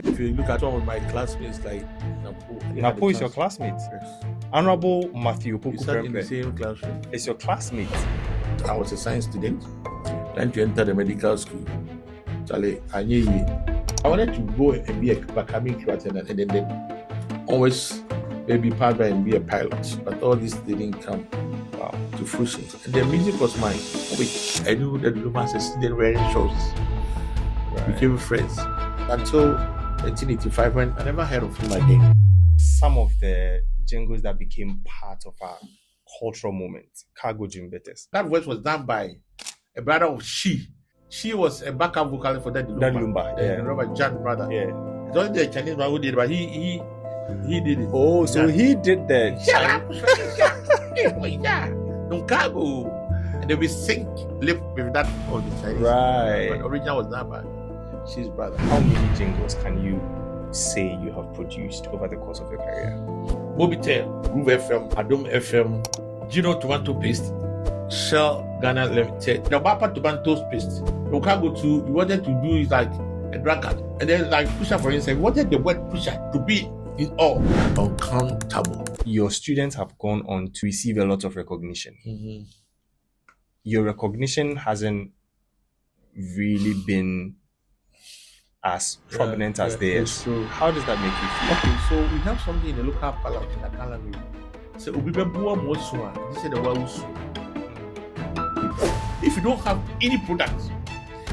If you look at some of my classmates, like Napo is your classmate. Yes. Honorable Matthew We Opoku sat in the Prempeh same classroom. is your classmate. I was a science student trying to enter the medical school. Charlie, I wanted to go and be a cabin crew attendant and then always maybe partner and be a pilot. But all this didn't come to fruition. And the music was mine. Which I knew that the romance is still wearing shorts. Became friends until 1985 when I never heard of him again. Some of the jingles that became part of our cultural moment, Cargo Jimbetes. That voice was done by a brother of She. She was a backup vocalist for Daddy Lumba. Yeah, Robert Jan brother. Yeah. It's only the Chinese man who did it, but he did it. Oh, so he did the No cargo. And they will sync lip with that of the Chinese. Right. But the original was done by She's brother. How many jingles can you say you have produced over the course of your career? Mobitel, Groove FM, Adom FM, Gino Tomato Paste, Shell Ghana Limited, the Bapa Tomato Paste. You can't go to, you wanted to do is like a drunkard. And then like Pusher, for instance, you wanted the word Pusher to be in all uncountable. Your students have gone on to receive a lot of recognition. Mm-hmm. Your recognition hasn't really been as prominent as theirs. So how does that make you feel? Okay, so we have something in the local parliament in Akala. So he said the if you don't have any product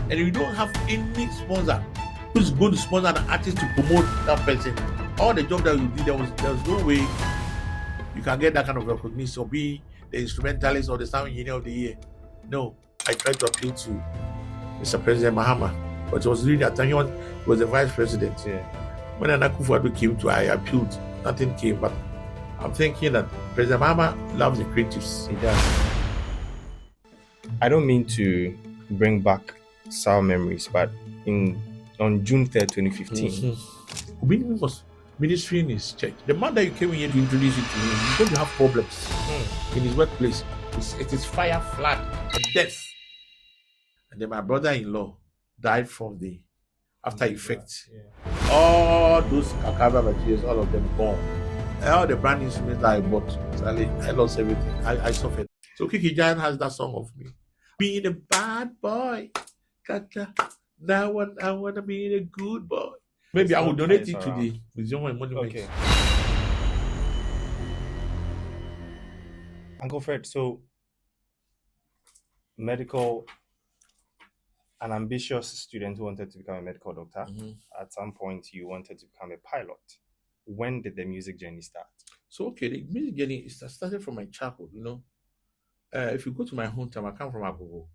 and you don't have any sponsor who's going to sponsor the artist to promote that person, all the job that you did, there was no way you can get that kind of recognition or be the instrumentalist or the sound engineer of the year. No, I tried to appeal to Mr. President Mahama, but it was really at the time he was the vice president. Yeah. When Anakufuado came to, I appealed, nothing came. But I'm thinking that President Mahama loves the creatives. He does. I don't mean to bring back sour memories, but on June 3rd, 2015, Obinimi was ministry in his church. The man that you came in here to introduce you to him, he's going to have problems in his workplace. It is fire, flood, and death. And then my brother-in-law died from the after effects. Yeah. All those kakaba materials, all of them gone. All the brand instruments that I bought, I lost everything. I suffered. So Kiki Giant has that song of me. Being a bad boy. Now I want to be a good boy. Maybe I will donate it to the Museum and Monument. Okay. Uncle Fred, so an ambitious student who wanted to become a medical doctor. Mm-hmm. At some point, you wanted to become a pilot. When did the music journey start? So, okay, the music journey started from my childhood, you know. If you go to my hometown, I come from Abeiku,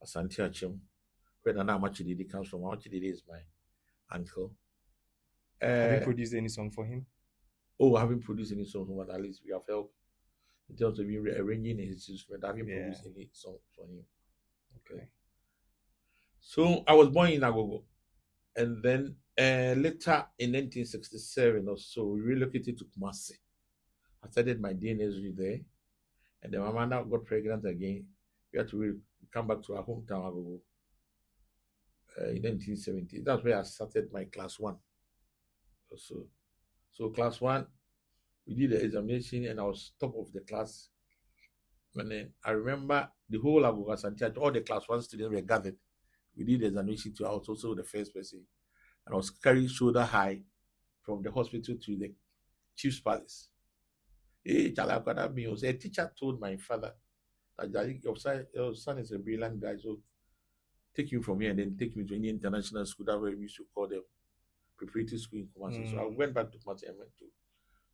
Asante Achim, where Nana Machididi comes from. Machididi is my uncle. Have you produced any song for him? Oh, I haven't produced any song for him, but at least we have helped in terms of arranging his instrument. I haven't produced any song for him. Okay. So I was born in Agogo, and then later in 1967 or so, we relocated to Kumasi. I started my DNA there, and then my mother got pregnant again. We had to come back to our hometown Agogo in 1970. That's where I started my class 1. So class 1, we did the examination, and I was top of the class. When I remember the whole Agogo Santiago, all the class 1 students were gathered. We did the examination too. I was also the first person. And I was carried shoulder high from the hospital to the chief's palace. A teacher told my father that your son is a brilliant guy, so take him from here and then take him to any international school. That way we used to call them preparatory school in Kumasi. So I went back to Kumasi and went to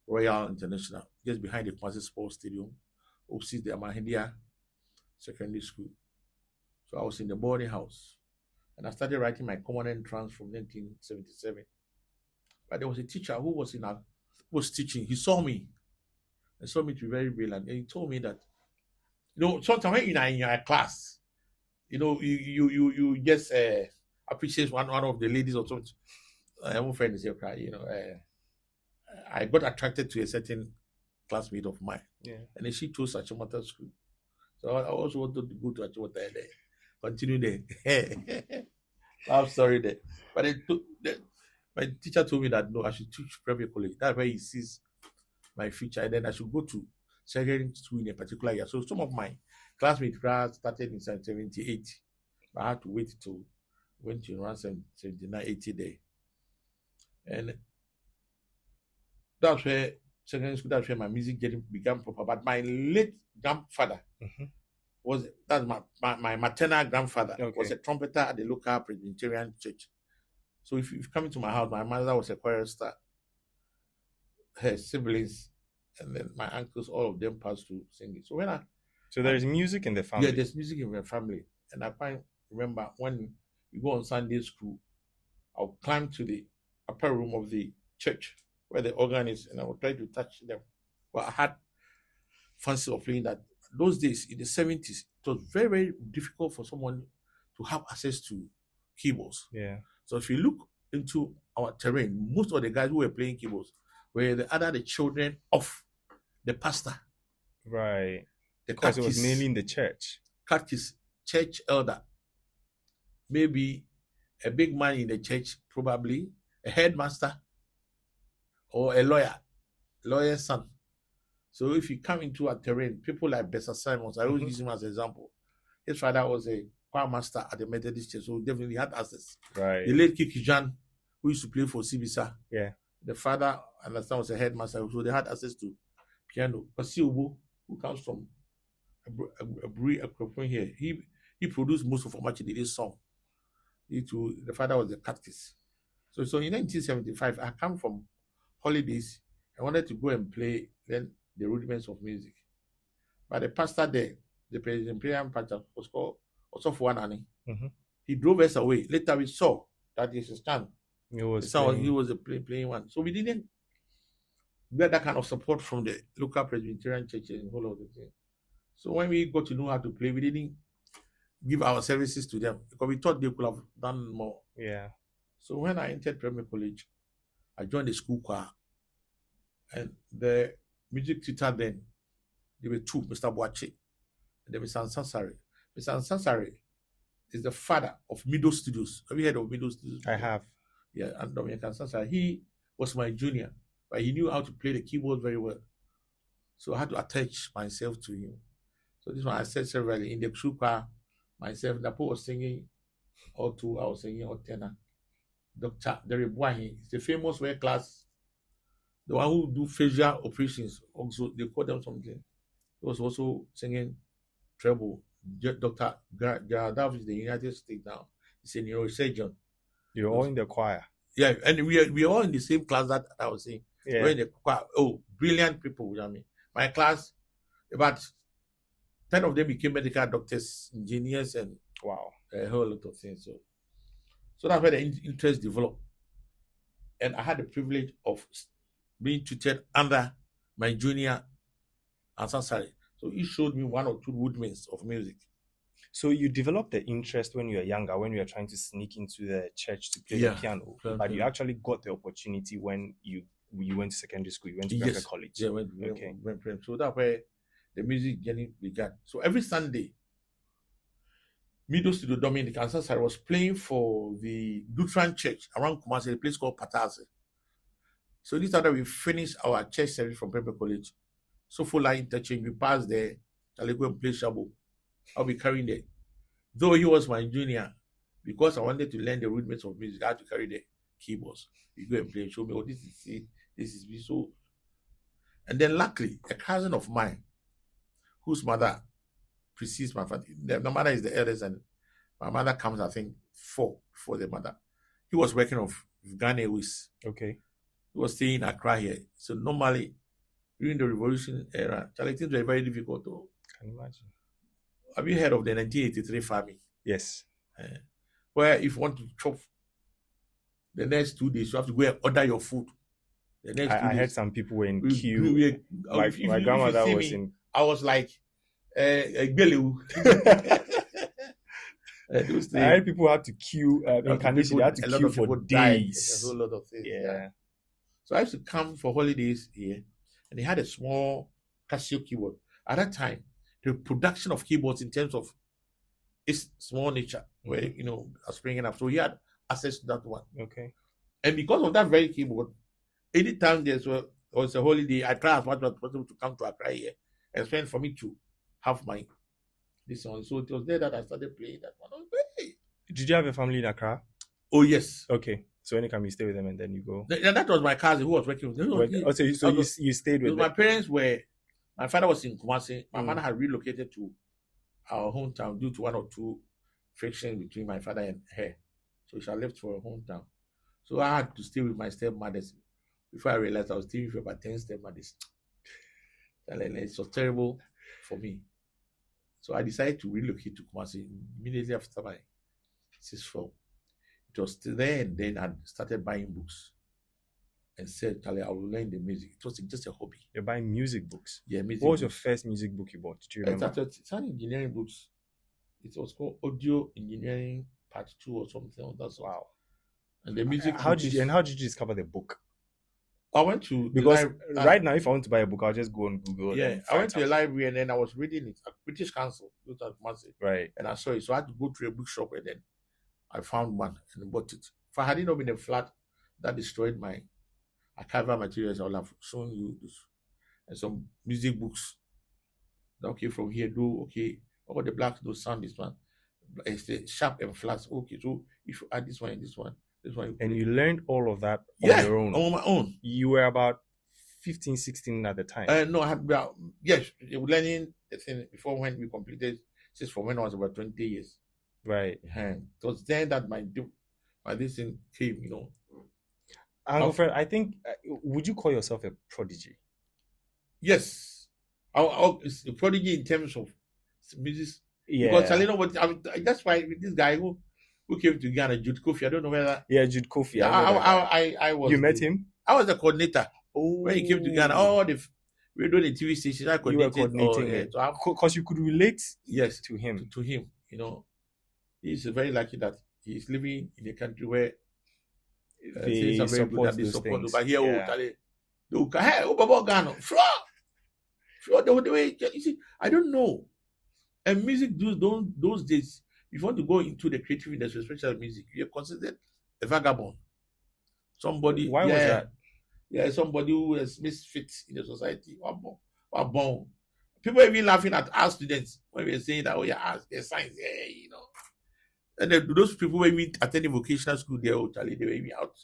Royal International, just behind the Kumasi Sports Stadium, opposite the Amahindia Secondary School. So I was in the boarding house. And I started writing my common entrance from 1977. But there was a teacher who was teaching. He saw me. And saw me to be very brilliant. And he told me that, sometimes when you're in your class, you just appreciate one of the ladies or something. My friend is here, I got attracted to a certain classmate of mine. Yeah. And then she chose Achimota School. So I also wanted to go to Achimota and continue there. I'm sorry there. But My teacher told me that no, I should teach private college. That's where he sees my future, and then I should go to secondary school in a particular year. So some of my classmates started in 78. I had to wait till went to around 79, 80 there. And that's where secondary school, that's where my music getting began proper. But my late grandfather that's my maternal grandfather was a trumpeter at the local Presbyterian church. So if you come into my house, my mother was a chorister, her siblings, and then my uncles, all of them passed to singing. So there's music in the family. Yeah, there's music in my family. And I quite remember when we go on Sunday school, I'll climb to the upper room of the church where the organ is, and I will try to touch them. Well, I had fancy of playing that. Those days in the 70s, it was very, very difficult for someone to have access to keyboards. Yeah. So if you look into our terrain, most of the guys who were playing keyboards were the children of the pastor. Right. Because it was mainly in the church. Catechist, church elder, maybe a big man in the church, probably a headmaster or a lawyer's son. So if you come into a terrain, people like Bessa Simons, I always use him as an example. His father was a choir master at the Methodist Church, so definitely had access. Right. The late Kiki Jan, who used to play for Sibisa, the father, I understand, was a headmaster, so they had access to piano. Ubu, who comes from a here, he produced most of this song. The father was a catechist. So in 1975, I come from holidays. I wanted to go and play then the rudiments of music. But the pastor there, the Presbyterian pastor, was called Osofuanani. He drove us away. Later we saw that his son, he was playing one. So we didn't get that kind of support from the local Presbyterian churches and all of the thing. So when we got to know how to play, we didn't give our services to them because we thought they could have done more. Yeah. So when I entered primary college, I joined the school choir. And the music teacher then, there were two, Mr. Boache and then Mr. Ansasari. Mr. Ansasari is the father of Middle Studios. Have you heard of Middle Studios? I have. Yeah, and Dominic Ansasari, he was my junior, but he knew how to play the keyboard very well. So I had to attach myself to him. So this one I said severally in the school choir, myself, Napo was singing, or two, I was singing, or tenor. Dr. Derry Boahe is the famous world class, the one who do facial operations. Also, they call them something. He was also singing treble. Dr. Gardav is the United States now. He's a neurosurgeon. You're all in the choir. Yeah, and we are all in the same class that I was saying. Yeah. We're in the choir. Oh, brilliant people, you know what I mean? My class, about 10 of them became medical doctors, engineers, and wow, a whole lot of things. So that's where the interest developed. And I had the privilege of being tutored under my junior Ansasari. So he showed me one or two rudiments of music. So you developed the interest when you were younger, when you were trying to sneak into the church to play the piano, but you actually got the opportunity when you went to secondary school, you went to private college. Yeah, went. So that's where the music journey began. So every Sunday, Middle Studio Dominic Ansasari was playing for the Lutheran church around Kumasi, a place called Patase. So this time we finished our church service from Prempeh College. So full line interchange, we passed there. I'll go and play Shabo. I'll be carrying there. Though he was my junior, because I wanted to learn the rudiments of music, I had to carry the keyboards. You go and play and show me, oh, this is C, this is B. So, and then luckily, a cousin of mine, whose mother precedes my father, the mother is the eldest, and my mother comes, I think, 4 before the mother. He was working of Ghana Airways. Okay. He was staying in Accra here. So normally, during the revolution era, things were very difficult. Can you imagine? Have you heard of the 1983 famine? Yes. Where if you want to chop the next 2 days, you have to go and order your food. The next 2 days. I heard some people were in queue. My grandmother was in. I was like, a Belu. I heard people had to queue in Kanisi. They had to queue for days. A whole lot of things. Yeah. So I used to come for holidays here, and they had a small Casio keyboard. At that time, the production of keyboards in terms of its small nature were, are springing up. So he had access to that one. Okay. And because of that very keyboard, anytime there was a holiday, I tried as much as possible to come to Accra here and spend for me to have my this one. So it was there that I started playing that one. Hey. Did you have a family in Accra? Oh, yes. Okay. So anytime you stay with them and then you go. That was my cousin who was working with them. So you stayed with them? My parents were, my father was in Kumasi. My mother had relocated to our hometown due to one or two frictions between my father and her. So she had left for her hometown. So I had to stay with my stepmothers. Before I realized I was staying with about 10 stepmothers. It was terrible for me. So I decided to relocate to Kumasi immediately after my sis form. It was still there, and then I started buying books and said, Charlie, I will learn the music. It was just a hobby. You're buying music books? Yeah, music. What was your first music book you bought? Do you remember? It started engineering books. It was called Audio Engineering Part 2 or something like that. Wow. And the music. How did you discover the book? I went to because right now, if I want to buy a book, I'll just go on Google. Yeah, I went to a library and then I was reading it at British Council, right? And I saw it, so I had to go to a bookshop and then I found one and bought it. If I hadn't been a flood that destroyed my archival materials, I would have shown you this and some music books. Okay, from here, all the blacks do sound this one. It's the sharp and flat. Okay, so if you add this one and this one. And you learned all of that on your own? On my own. You were about 15, 16 at the time? No, I had about, yes, learning the thing before when we completed, since from when I was about 20 years. Right. And it was then that my this thing came, Uncle Fred, I think, would you call yourself a prodigy? Yes. It's a prodigy in terms of music. Yeah. Because that's why this guy who came to Ghana, Jude Kofi. I don't know whether. Yeah, Jude Kofi. I was. You met him? I was the coordinator. Oh. When he came to Ghana, all the radio and TV stations, I coordinated. You were coordinating because you could relate. Yes, to him. To him, he's very lucky that he's living in a country where they are very support good and they support. Things. But here, Ghana, the way you see, I don't know. And music those days. If you want to go into the creative industry, especially music, you're considered a vagabond. Somebody. Why was that? Yeah, somebody who has misfit in the society. Born. People are even laughing at our students when we're saying that, there's science, And then those people who even attending vocational school, they were even out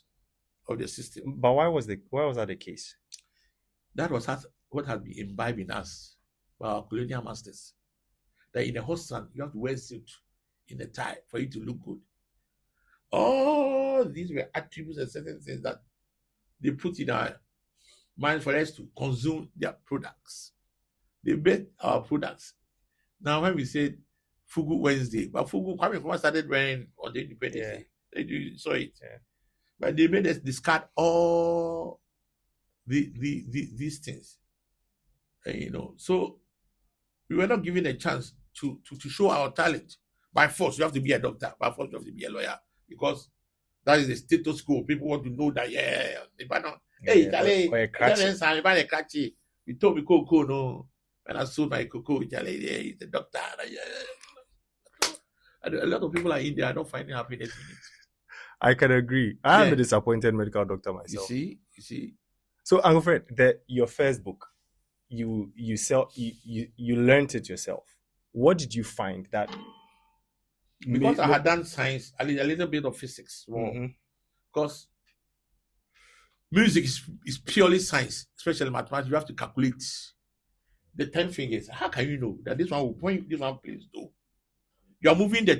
of the system. But why was that the case? That was what had been imbibed in us by our colonial masters. That in a hot sun, you have to wear suit in a tie for you to look good. All these were attributes and certain things that they put in our mind for us to consume their products. They bet our products. Now, when we said Fugu Wednesday, but Fugu, Kwame started wearing on the Independence Day. You saw it. Yeah. But they made us discard all these things. So we were not given a chance to show our talent. By force, you have to be a doctor. By force, you have to be a lawyer. Because that is the status quo. People want to know that, a cratchy. You told me cocoa, no. When I sold my cocoa, he's a doctor. A lot of people are in there, are not finding happiness in it. I can agree. I am a disappointed medical doctor myself. You see. So, Uncle Fred, your first book, you learned it yourself. What did you find that? Because I had done science, a little bit of physics. Because music is purely science, especially mathematics. You have to calculate the 10 fingers. How can you know that this one will point, this one plays do? You are moving the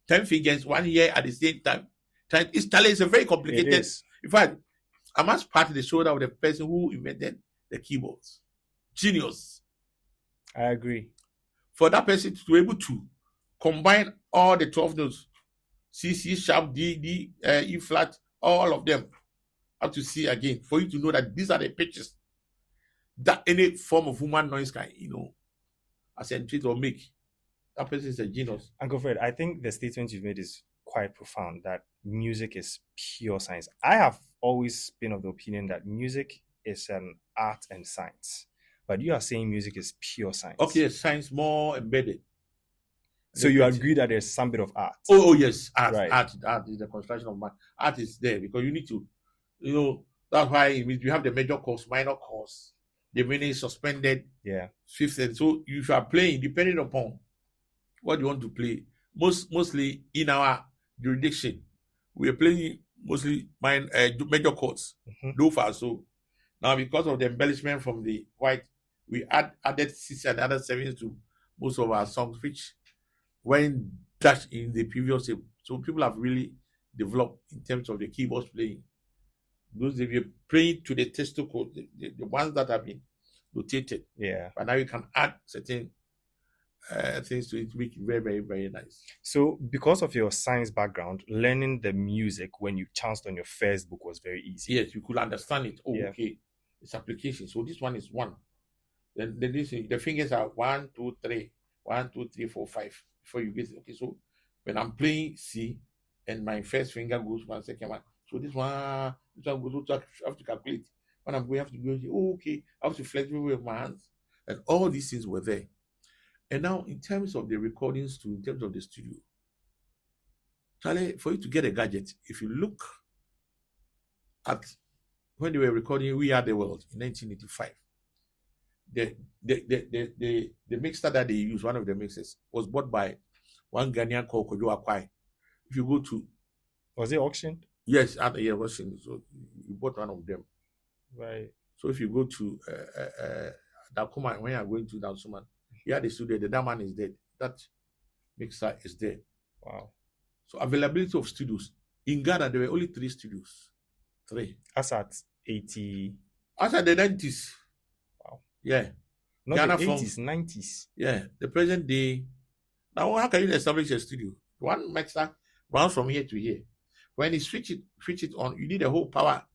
10 fingers 1 year at the same time. It's a very complicated. In fact, I must pat the shoulder of the person who invented the keyboards. Genius. I agree. For that person to be able to combine all the 12 notes, C sharp, D, E flat, all of them, up to C again, for you to know that these are the pitches that any form of human noise can, accentuate or make. That person is a genius. Uncle Fred, I think the statement you've made is quite profound, that music is pure science. I have always been of the opinion that music is an art and science. But you are saying music is pure science. Okay, science more embedded. So you agree that there's some bit of art? Oh yes, art. Right. Art is the construction of man. Art is there because you need to You know, that's why you have the major course, minor course, the meaning suspended, Yeah. fifth, and so if you are playing, depending upon what you want to play. Mostly in our jurisdiction, we are playing mostly major chords. Do far so. Now, because of the embellishment from the white, we added six and other sevens to most of our songs, which weren't touched in the previous year. So people have really developed in terms of the keyboards playing. Those if you play to the testo code, the ones that have been rotated. Yeah. But now you can add certain things to it, make it very, very, very nice. So, because of your science background, learning the music when you chanced on your first book was very easy. Yes, you could understand it. Oh, Yeah. okay, it's application. So this one is one. Then the fingers are 1, 2, 3, 1, 2, 3, 4, 5. Before you get it. Okay, so when I'm playing C, and my first finger goes one, second one. So this one goes. So I have to calculate. When I'm going, I have to go. Oh, okay, I have to flex with my hands, and all these things were there. And now, in terms of the recordings, in terms of the studio, Charlie, for you to get a gadget, if you look at when they were recording "We Are the World" in 1985, the mixer that they used, one of the mixers, was bought by one Ghanaian called Kojo Akwai. If you go to, was it auctioned? Yes, yeah, auctioned. So you bought one of them, right? So if you go to Dakuma, when you are going to Dansuman, yeah, the studio, the man is dead. That mixer is there. Wow. So availability of studios in Ghana, there were only 3 studios. 3. As at 80. As at the 90s. Wow. Yeah. Not Ghana the 80s, 90s. Yeah. The present day. Now, how can you establish a studio? One mixer runs from here to here. When you switch it on, you need a whole power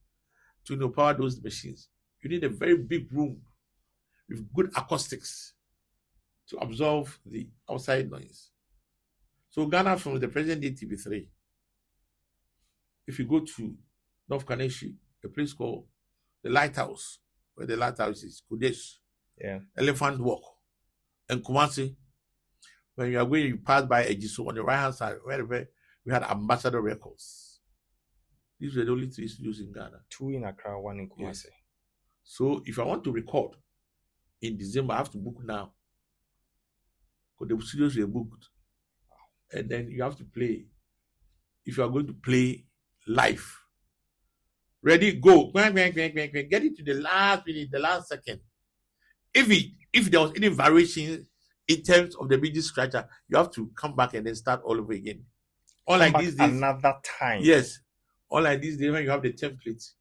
to power those machines. You need a very big room with good acoustics to absorb the outside noise. So Ghana from the present day TV3. If you go to North Kaneshi, a place called the Lighthouse, where the lighthouse is, Kudesh, Elephant Walk, and Kumasi, when you are going, you pass by Ejiso on the right hand side, wherever we had Ambassador Records. These were the only 3 studios in Ghana. 2 in Accra, 1 in Kumasi. Yes. So if I want to record in December, I have to book now. Because the studios were booked. And then you have to play. If you are going to play live, ready, go. Get it to the last minute, the last second. If there was any variation in terms of the music structure, you have to come back and then start all over again. Like these days, another time. Yes. All like this, when you have the templates,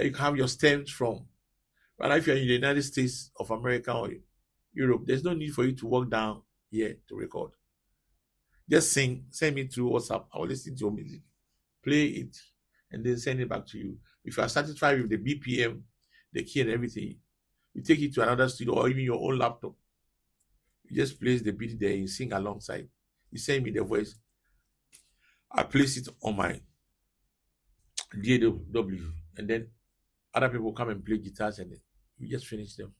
you can have your stems from. But if you're in the United States of America or Europe, there's no need for you to walk down here to record. Just sing, send me through WhatsApp. I will listen to your music, play it, and then send it back to you. If you are satisfied with the BPM, the key and everything, you take it to another studio or even your own laptop. You just place the beat there and sing alongside. You send me the voice. I place it on my DAW, and then other people come and play guitars and you just finish them.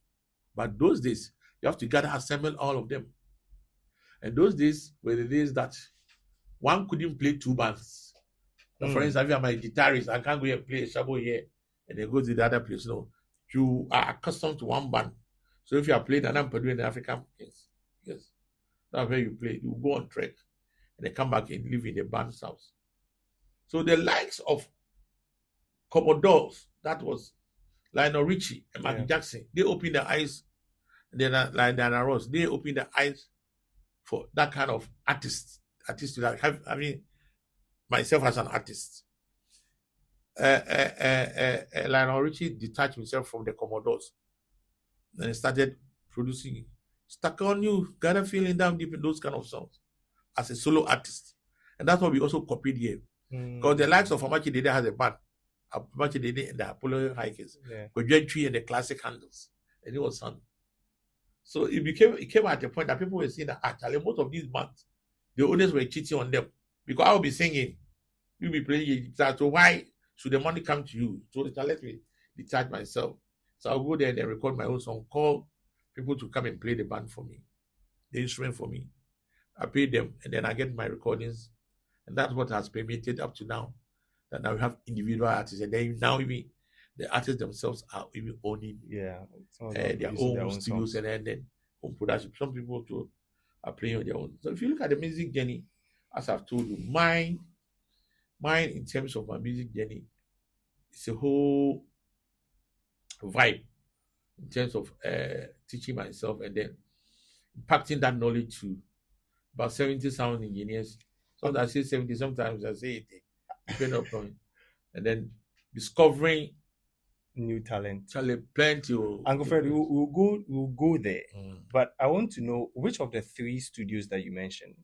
But those days, you have to gather, assemble all of them. And those days were the days that one couldn't play 2 bands. For instance, if I'm a guitarist, I can't go and play a shabo here and then go to the other place. No, you are accustomed to one band. So if you are playing an Ampadu in the African place, yes, that's where you play. You go on trek and then come back and live in the band's house. So the likes of Commodores, that was Lionel Richie and Michael Jackson, they opened their eyes. Then like Diana Ross, they opened their eyes for that kind of artist that having myself as an artist. Lionel Richie detached himself from the Commodores and started producing Stuck on You, Gotta Feeling Down Deep, in those kind of songs as a solo artist. And that's what we also copied here. Because the likes of Amachi Dede has a band. Amachi Dede and the Apollo Hikers, Gojentry and the Classic Handles. And it was fun. So it came at a point that people were saying that actually most of these bands, the owners were cheating on them. Because I will be singing, you'll be playing your guitar. So why should the money come to you? So let me detach myself. So I'll go there and then record my own song, call people to come and play the band for me, the instrument for me. I pay them and then I get my recordings. And that's what has permitted up to now that now we have individual artists, and then now even the artists themselves are even owning their own studios songs. and then home production. Some people too are playing on their own. So if you look at the music journey, as I've told you, mine in terms of my music journey, it's a whole vibe in terms of teaching myself and then impacting that knowledge to about 70 sound engineers. Sometimes I say 70, sometimes I say 80, depending upon, and then discovering new talent. Plenty. Uncle Fred, we'll go there. But I want to know, which of the 3 studios that you mentioned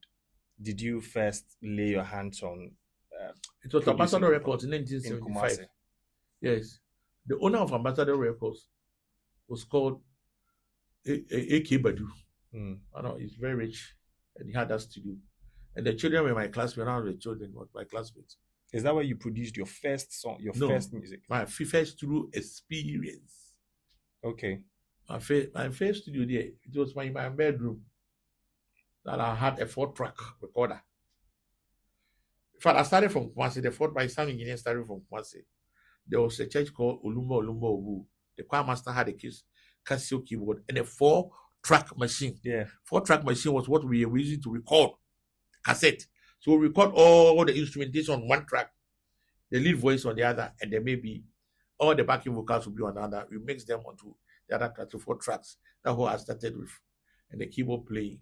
did you first lay your hands on? It was Ambassador Records in 1975. Yes. The owner of Ambassador Records was called A.K. Badu. I know he's very rich, and he had that studio. And the children were my classmates. Now the children were my classmates. Is that where you produced your first song, first music? My first studio experience. Okay. My first studio there, it was in my bedroom that I had a 4-track recorder. In fact, I started from Kumasi. My sound engineer started from Kumasi. There was a church called Olumba Obu. The choir master had a Casio keyboard and a 4-track machine. Yeah. 4-track machine was what we were using to record cassette. So we record all the instrumentation on one track, the lead voice on the other, and then maybe all the backing vocals will be on another. We mix them onto the other track to 4 tracks. That's what I started with, and the keyboard playing.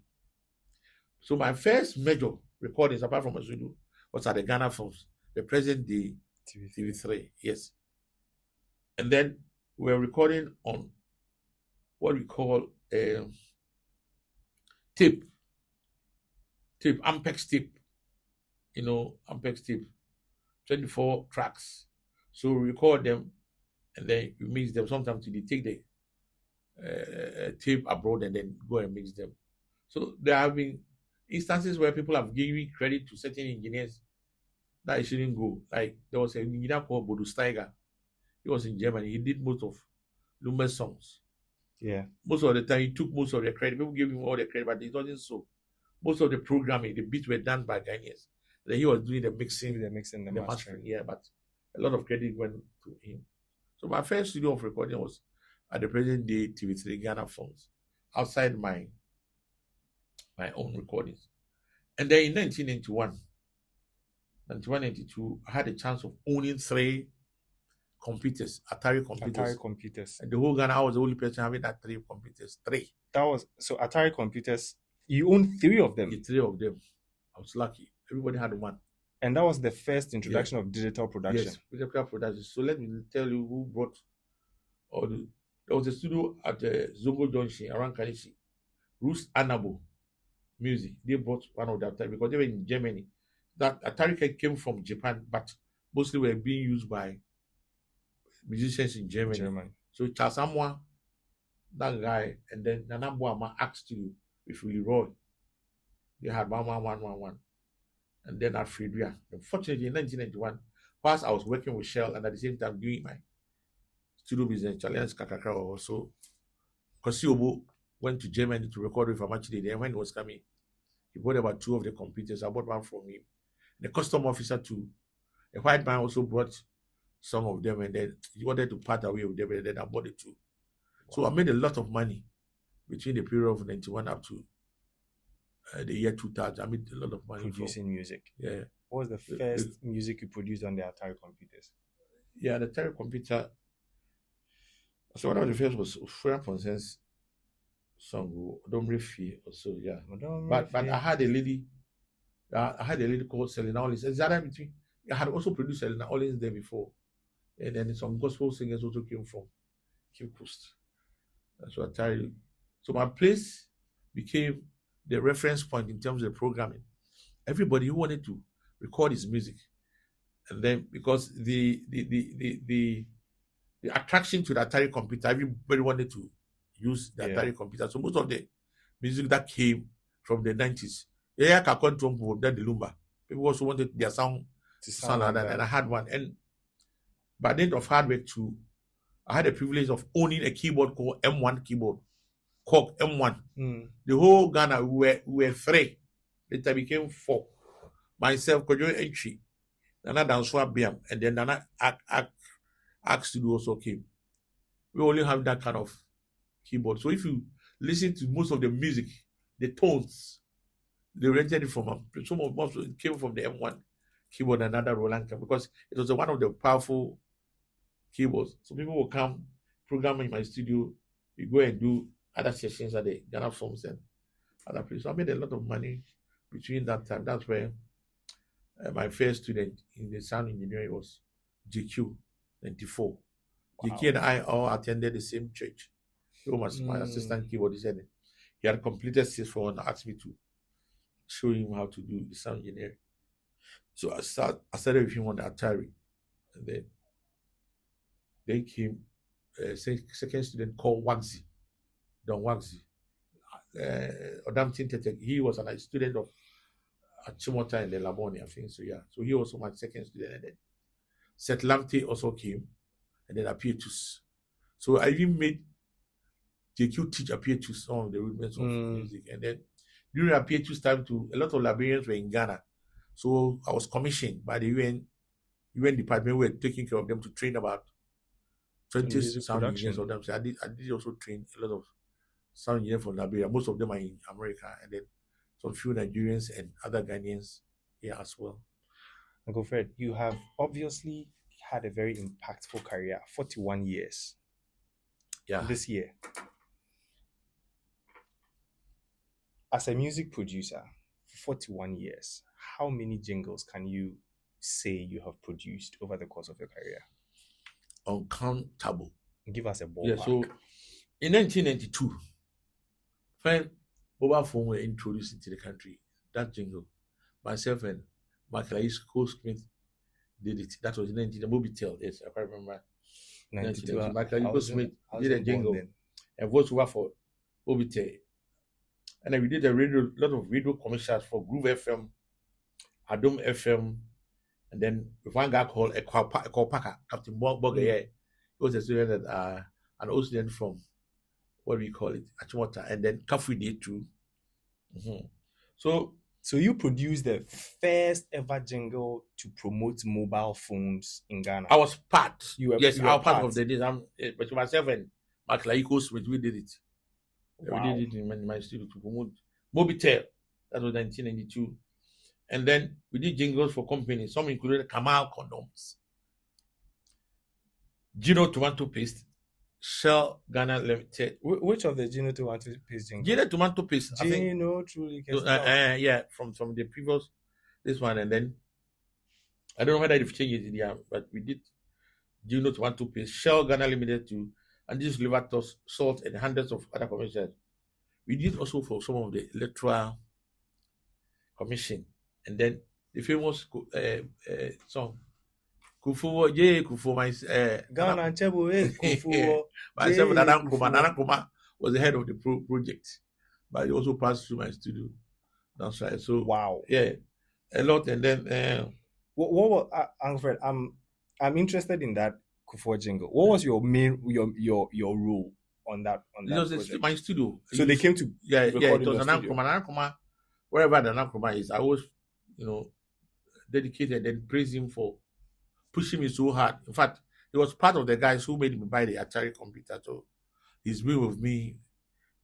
So my first major recordings, apart from my studio, was at the Ghana Films, the present day TV3. Yes. And then we were recording on what we call tape, unpacks tape. Unpacks tape, 24 tracks. So we record them and then we mix them. Sometimes they take the tape abroad and then go and mix them. So there have been instances where people have given credit to certain engineers that it shouldn't go. Like there was an engineer called Bodo Steiger. He was in Germany. He did most of Luma's songs. Yeah. Most of the time he took most of the credit. People gave him all the credit, but it wasn't so. Most of the programming, the beats were done by Ghanaians. Then he was doing the mixing, the mastering. Yeah, but a lot of credit went to him. So my first studio of recording was at the present day TV3 Ghana Films, outside my own recordings. And then in 1991, 92, I had a chance of owning 3 computers, Atari computers. And the whole Ghana, I was the only person having that 3 computers. 3. That was so Atari computers. You owned 3 of them. 3 of them. I was lucky. Everybody had one. And that was the first introduction of digital production. Yes, digital production. So let me tell you who brought there was a studio at Zongo Junction around Kanishi. Bruce Anabo Music. They brought one of the Atari because they were in Germany. That Atari came from Japan, but mostly were being used by musicians in Germany. So Charles Amwa, that guy, and then Nana Boama asked you with Willie Roy. They had 11111. And then at Fredyma. Unfortunately, in 1991, whilst I was working with Shell and at the same time doing my studio business, Challenge Kakakra also, Kosiobo went to Germany to record with Amachide. Then when he was coming, he bought about 2 of the computers. I bought one from him. The custom officer too. The white man also brought some of them, and then he wanted to part away with them, and then I bought it too. Wow. So I made a lot of money between the period of 91 up to the year 2000. I made a lot of money producing music. Yeah. What was the first music you produced on the Atari computers? Yeah, the Atari computer. So one of the first was Fred Kyei song, Don't Refi, also, yeah. But I had a lady. I had a lady called Selena Ollins. I had also produced Selena Ollins there before, and then some gospel singers also came from Cape Coast. So Atari. So my place became the reference point in terms of the programming. Everybody who wanted to record his music, and then because the attraction to the Atari computer, everybody wanted to use the Atari computer. So most of the music that came from the 90s, the Lumba, people also wanted their sound to sound like that, and I had one. And by the end of hard work too, I had the privilege of owning a keyboard called M1 keyboard. Cork M1. The whole Ghana, we were 3. Later became 4. Myself, Kojo Entry, Nana Danswa Biam, and then Nana Act Studio also came. We only have that kind of keyboard. So if you listen to most of the music, the tones, they rented it from some of most it came from the M1 keyboard and another Roland because it was one of the powerful keyboards. So people will come program in my studio. We go and do other sessions at the Ghana Forms and other places. So I made a lot of money between that time. That's where my first student in the sound engineering was JQ 94. Wow. JQ and I all attended the same church. He was my assistant keyboardist, and he had completed 641 and asked me to show him how to do the sound engineering. So I started with him on the Atari, and then came a second student called Wagsy, Don Wagsy. He was a student of Achimota and the Laboni, I think. So yeah, so he was my second student, and then Seth Lamte also came, and then Apietus. So I even made JQ teach Apietus some of the rudiments of music, and then during Apietus time, a lot of Liberians were in Ghana, so I was commissioned by the UN department. We were taking care of them to train about 20 sound engineers of them. So I did also train a lot of sound engineers from Liberia. Most of them are in America, and then some few Nigerians and other Ghanaians here as well. Uncle Fred, you have obviously had a very impactful career, 41 years. Yeah. This year. As a music producer, 41 years, how many jingles can you say you have produced over the course of your career? Uncountable. Give us a ballpark. Yeah, so in 1992, when mobile phone were introduced into the country, that jingle, myself and Michael Smith did it. That was in 19 the Mobitel. Yes, I can't remember. 92. Michael Smith did a jingle and voiceover for Mobitel. And then we did a lot of radio commercials for Groove FM, Adom FM, and then with one guy called Ekopaka, Captain Bogaye. He was a student that an old student from what do we call it, Achimota, and then Kafui did too. So you produced the first ever jingle to promote mobile phones in Ghana. I was part. You were part of the design, but myself and Mark Laiko Smith, we did it. Wow. We did it in my studio to promote Mobitel. That was 1992. And then we did jingles for companies. Some included Kamal Condoms, Gino Tomato Paste, Shell Ghana Limited. Which of the Gino Tomato Paste jingles? Gino Tomato Paste. Gino truly can yeah, from the previous, this one. And then, I don't know whether they've changed it here, but we did Gino Tomato Paste, Shell Ghana Limited too, and this delivered us salt and hundreds of other commissions. We did also for some of the electoral commission, and then the famous song Kufuwo my Ghana Chebo Kufuwo. Myself Nana Kuma was the head of the project, but he also passed through my studio. That's right. So wow, yeah, a lot. And then what Alfred, I'm interested in that Kufuwo jingle. What was your main your role on that project? My studio. So they came to it was Nana Kuma. Wherever the Nana Kuma is, I was dedicated and praise him for pushing me so hard. In fact, he was part of the guys who made me buy the Atari computer. So he's been with me.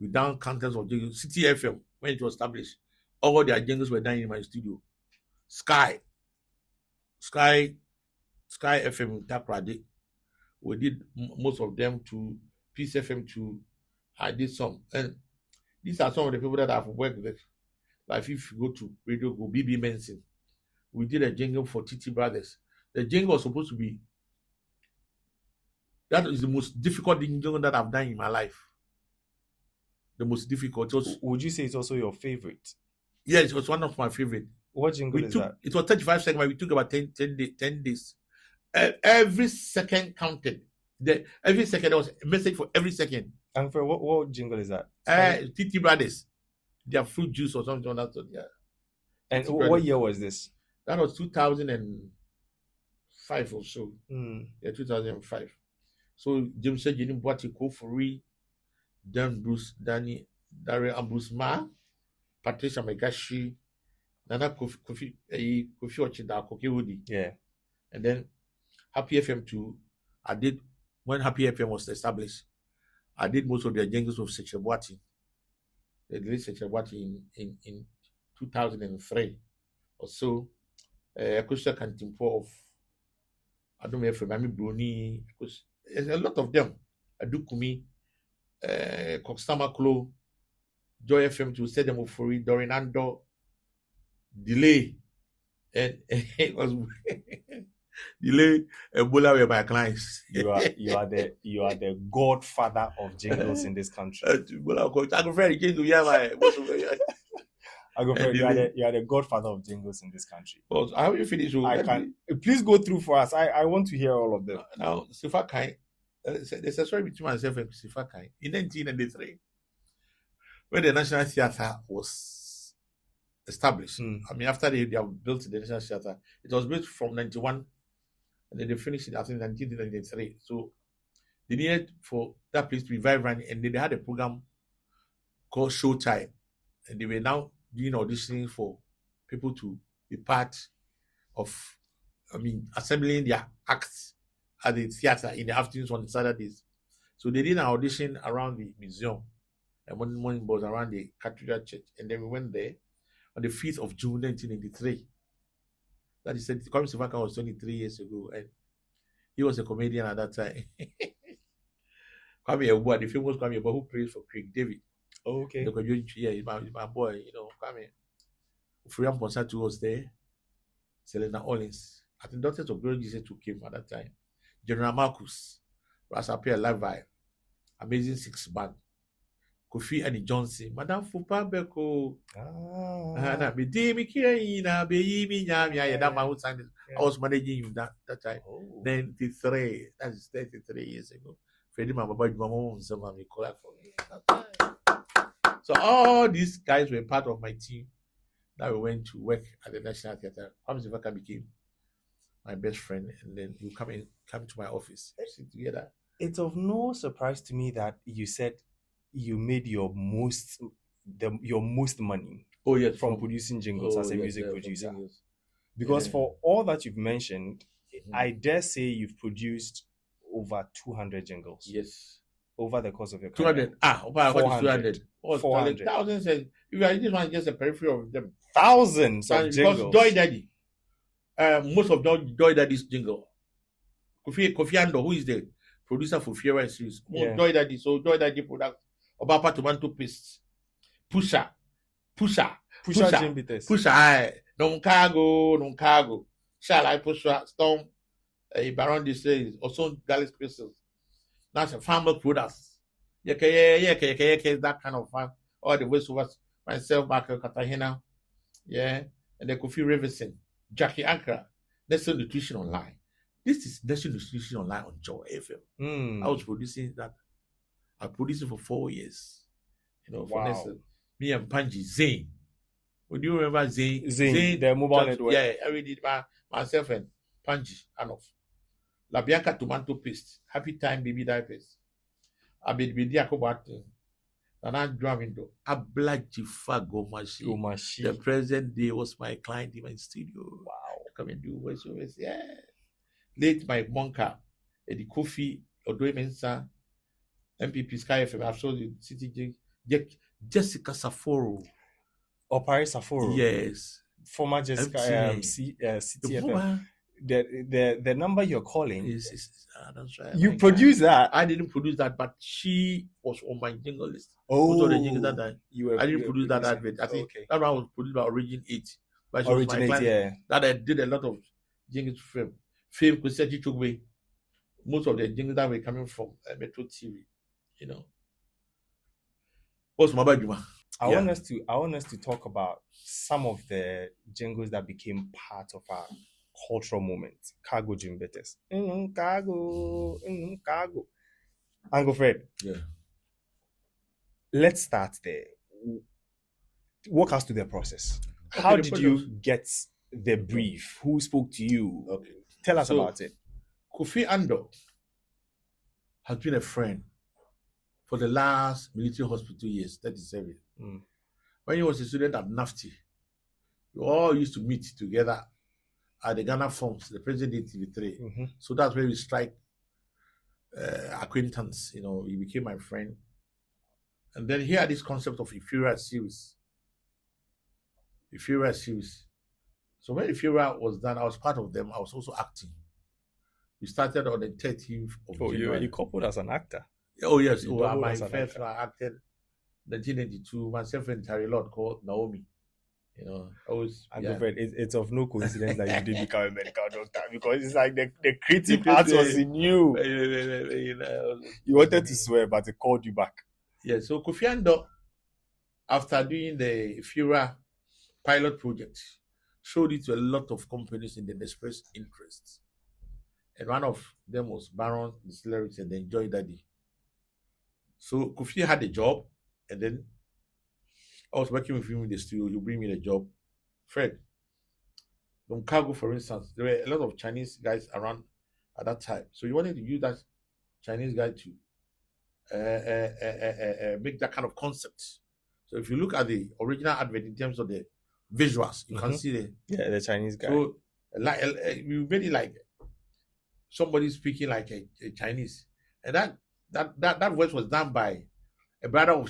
We down countless of jingles. City FM, when it was established, all their jingles were done in my studio. Sky FM in Takrade. We did most of them to Peace FM too. I did some. And these are some of the people that I've worked with. Like if you go to Radio Go, BB Menson, we did a jingle for TT Brothers. The jingle was supposed to be, that is the most difficult jingle that I've done in my life. The most difficult. Would you say it's also your favorite? Yes, it was one of my favorite. What jingle is that? It was 35 seconds, but we took about 10 days. Every second counted. Every second, there was a message for every second. And for what jingle is that? TT Brothers. Their fruit juice or something like that. Yeah. And what year was this? That was 2005 or so. Yeah, 2005. So James said, "You what you call for Dan Bruce, Danny, Daryl, and Bruce Ma, Patricia Megashi, Nana Kofi Ochida, Koki Woody." Yeah. And then Happy FM 2, I did, when Happy FM was established, I did most of the jingles of Sechebwati. They released Sechebwati in 2003 or so. Acoustic Kantimpo of, I don't know if I Bruni, because there's a lot of them. Adukumi, Kokstama Klo, Joy FM to set them up for it, Dorin Ando, Delay, and it was Delay, Ebola were my clients. You are the godfather of jingles in this country. Ebola, I go very jingle, yeah, my. I go for you are the godfather of jingles in this country. But how you finish? I can please go through for us. I want to hear all of them. Now, Sifa Kai, there's a story between myself and Sifa Kai in 1993, when the National Theatre was established. I mean, after they have built the National Theatre, it was built from 91, and then they finished it, I think, 1993. So they needed for that place to be vibrant, and then they had a program called Showtime, and they were now doing auditioning for people to be part of, assembling their acts at the theater in the afternoons on the Saturdays. So they did an audition around the museum, and one morning was around the Cathedral Church, and then we went there on the 5th of June 1983. That is said, Kwame Sivaka was 23 years ago, and he was a comedian at that time. Kwame Ewa, the famous Kwame Ewa, who prays for Craig David. Oh, okay. Yeah, he's my boy, Kwame. Freedom Concert was there. Selena Ollins. I think Daughters of Glory Jesus took him at that time. General Marcus. Rasa Pierre Live Vibe. Amazing Six Band. Kofi Annie Johnson. Madame Fupa Beko. I was managing him that time. 93. That is 33 years ago. Fredyma Baba Jumamo Nsema me collect for me. So all these guys were part of my team that we went to work at the National Theatre. Kwame Sivaka became my best friend, and then he come to my office, sit together. It's of no surprise to me that you said you made your most money. Oh yes, from producing jingles as a music producer. Because Yeah. for all that you've mentioned, I dare say you've produced over 200 jingles. Yes. Over the course of your career. 200. 400. 400. Thousands. This one is just a periphery of them. Thousands of jingles. Because Joy Daddy, most of Joy Daddy's jingle. Kofi Ando, who is the producer for Fiera and Series. Joy Daddy. So Joy Daddy product Obapa Tomato Paste. Pusha. Jim Bitters. Pusha. Non cargo. Shall I Pusha Storm? Baron this says also Dallas Crystals. That's a farmer products. Yeah, that kind of fun. All the voiceovers, myself, Michael Katahina, yeah, and then Kofi Riverson, Jackie Ankara, National Nutrition Online. This is National Nutrition Online on Joy FM. I was producing that. I produced it for 4 years. For Nestle. Me and Panji Zane. Would you remember Zane? Zane, the mobile network. Yeah, I did myself and Panji Anof. La Bianca Tomato Paste, Happy Time Baby Diapers. I be Akobati. And I'm drumming though. Ablajifa Gomashi. The present day was my client in my studio. Wow. Come and do voiceovers. Yeah. Late my monka, Eddie Kofi, Odoi Mensah, MPP Sky FM. I've showed you City Jessica Saforo. Paris Saforo. Yes. Former Jessica City FM. The number you're calling that's right. You produce that? I didn't produce that, but she was on my jingle list. Oh, the jingles that I didn't produce that advert. I think that one was produced by Origin 8. But she was my client, that I did a lot of jingles for Fame Kusechi Chugwe. Most of the jingles that were coming from Metro TV. What's my bad, I want us to talk about some of the jingles that became part of our cultural moment. Cargo Jim Bitters. Cargo. Uncle Fred. Yeah. Let's start there. Walk us through the process. How did you get the brief? Who spoke to you? Okay. Tell us about it. Kofi Ando has been a friend for the last military hospital years, 37. When he was a student at NAFTI, we all used to meet together at the Ghana Forms, the president TV3. Mm-hmm. So that's where we strike acquaintance. You know, he became my friend. And then he had this concept of Euphoria series. Euphoria series. So when Euphoria was done, I was part of them. I was also acting. We started on the 13th of January. You coupled as an actor. Oh, yes. You Oh, doubled my as an first actor. one, I acted 1992. Myself and Terry Lord called Naomi. You know, always. Uncle Fred, it's of no coincidence that you did become a medical doctor, because it's like the creative art was in you. You wanted to swear, but it called you back. Yeah, so Kofi Ando, after doing the Euphoria pilot project, showed it to a lot of companies in the express interest. And one of them was Baron Distillery and the Enjoy Daddy. So Kofi had a job, and then I was working with him in the studio. He bring me the job. Fred, from Cargo, for instance, there were a lot of Chinese guys around at that time. So you wanted to use that Chinese guy to make that kind of concept. So if you look at the original advert in terms of the visuals, you can see the Chinese guy. So like we made it like somebody speaking like a Chinese, and that voice was done by a brother of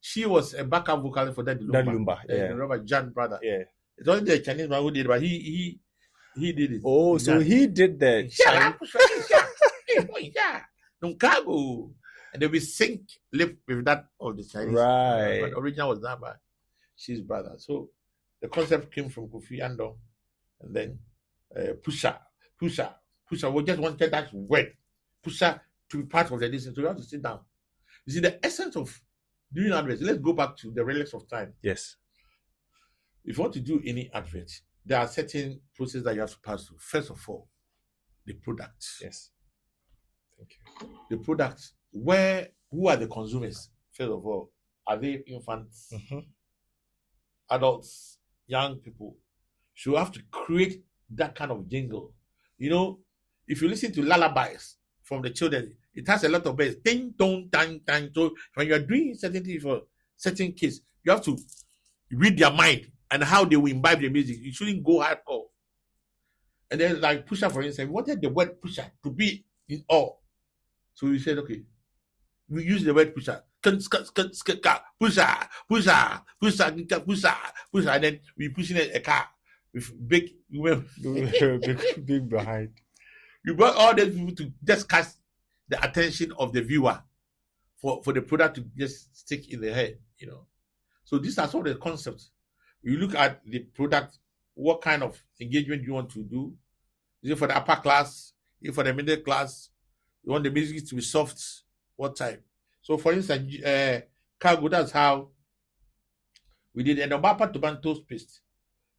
She was a backup vocalist for Daddy Lumba. Robert Jan brother. Yeah. It's only the Chinese man who did it, but he did it. Oh, so he did the Cargo. And then we sync lip with that of the Chinese. Right. But the original was done by She's brother. So the concept came from Kofi Ando, and then Pusha. We just wanted that word, Pusha, to be part of the distance. So we have to sit down. You see, the essence of doing adverts, let's go back to the relics of time. Yes. If you want to do any advert, there are certain processes that you have to pass through. First of all, the product. Yes. Thank you. The product, who are the consumers? First of all, are they infants, adults, young people? So you have to create that kind of jingle. You know, if you listen to lullabies from the children, it has a lot of bass. Ding, dong, dang, dang. So when you are doing certain things for certain kids, you have to read their mind and how they will imbibe the music. You shouldn't go hardcore. And then, like Pusha, for instance, we wanted the word Pusha to be in all. So we said, okay, we use the word Pusha. Pusha, and then we pushing a car with big behind. You brought all these people to just catch the attention of the viewer for the product to just stick in the head, you know. So these are some of the concepts. You look at the product, what kind of engagement you want to do. Is it for the upper class? Is it for the middle class? You want the music to be soft? What type? So for instance, Cargo, that's how we did an Obapa tomato paste.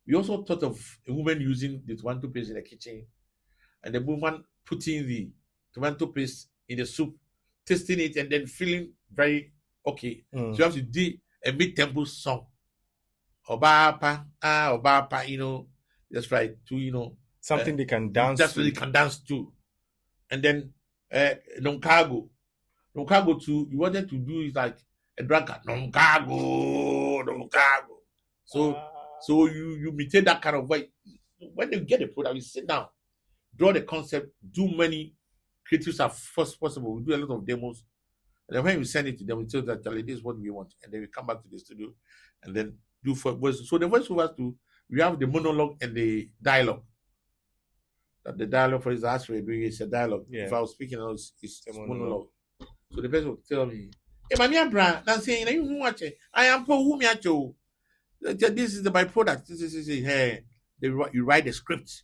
We also thought of a woman using the tomato paste in the kitchen, and the woman putting the tomato paste in the soup, tasting it, and then feeling very okay. So you have to do a mid-tempo song. Obapa, you know, that's right, to, you know, something they can dance that's to. what they can dance to. And then non-cargo too, you wanted to do is like a drunkard, non-cargo. So you imitate that kind of way. When you get a product, you sit down, draw the concept, do many creatives as first possible. We do a lot of demos, and then when we send it to them, we tell that this is what we want, and then we come back to the studio and then do for voice. So the voiceovers too, we have the monologue and the dialogue. That the dialogue, for instance, as we're doing, it's a dialogue. Yeah. If I was speaking, it's monologue. So the person will tell me, "Hey, Mami Abra, I'm saying, you watch it. I am for whom you this is the byproduct. This is hey." You write the script.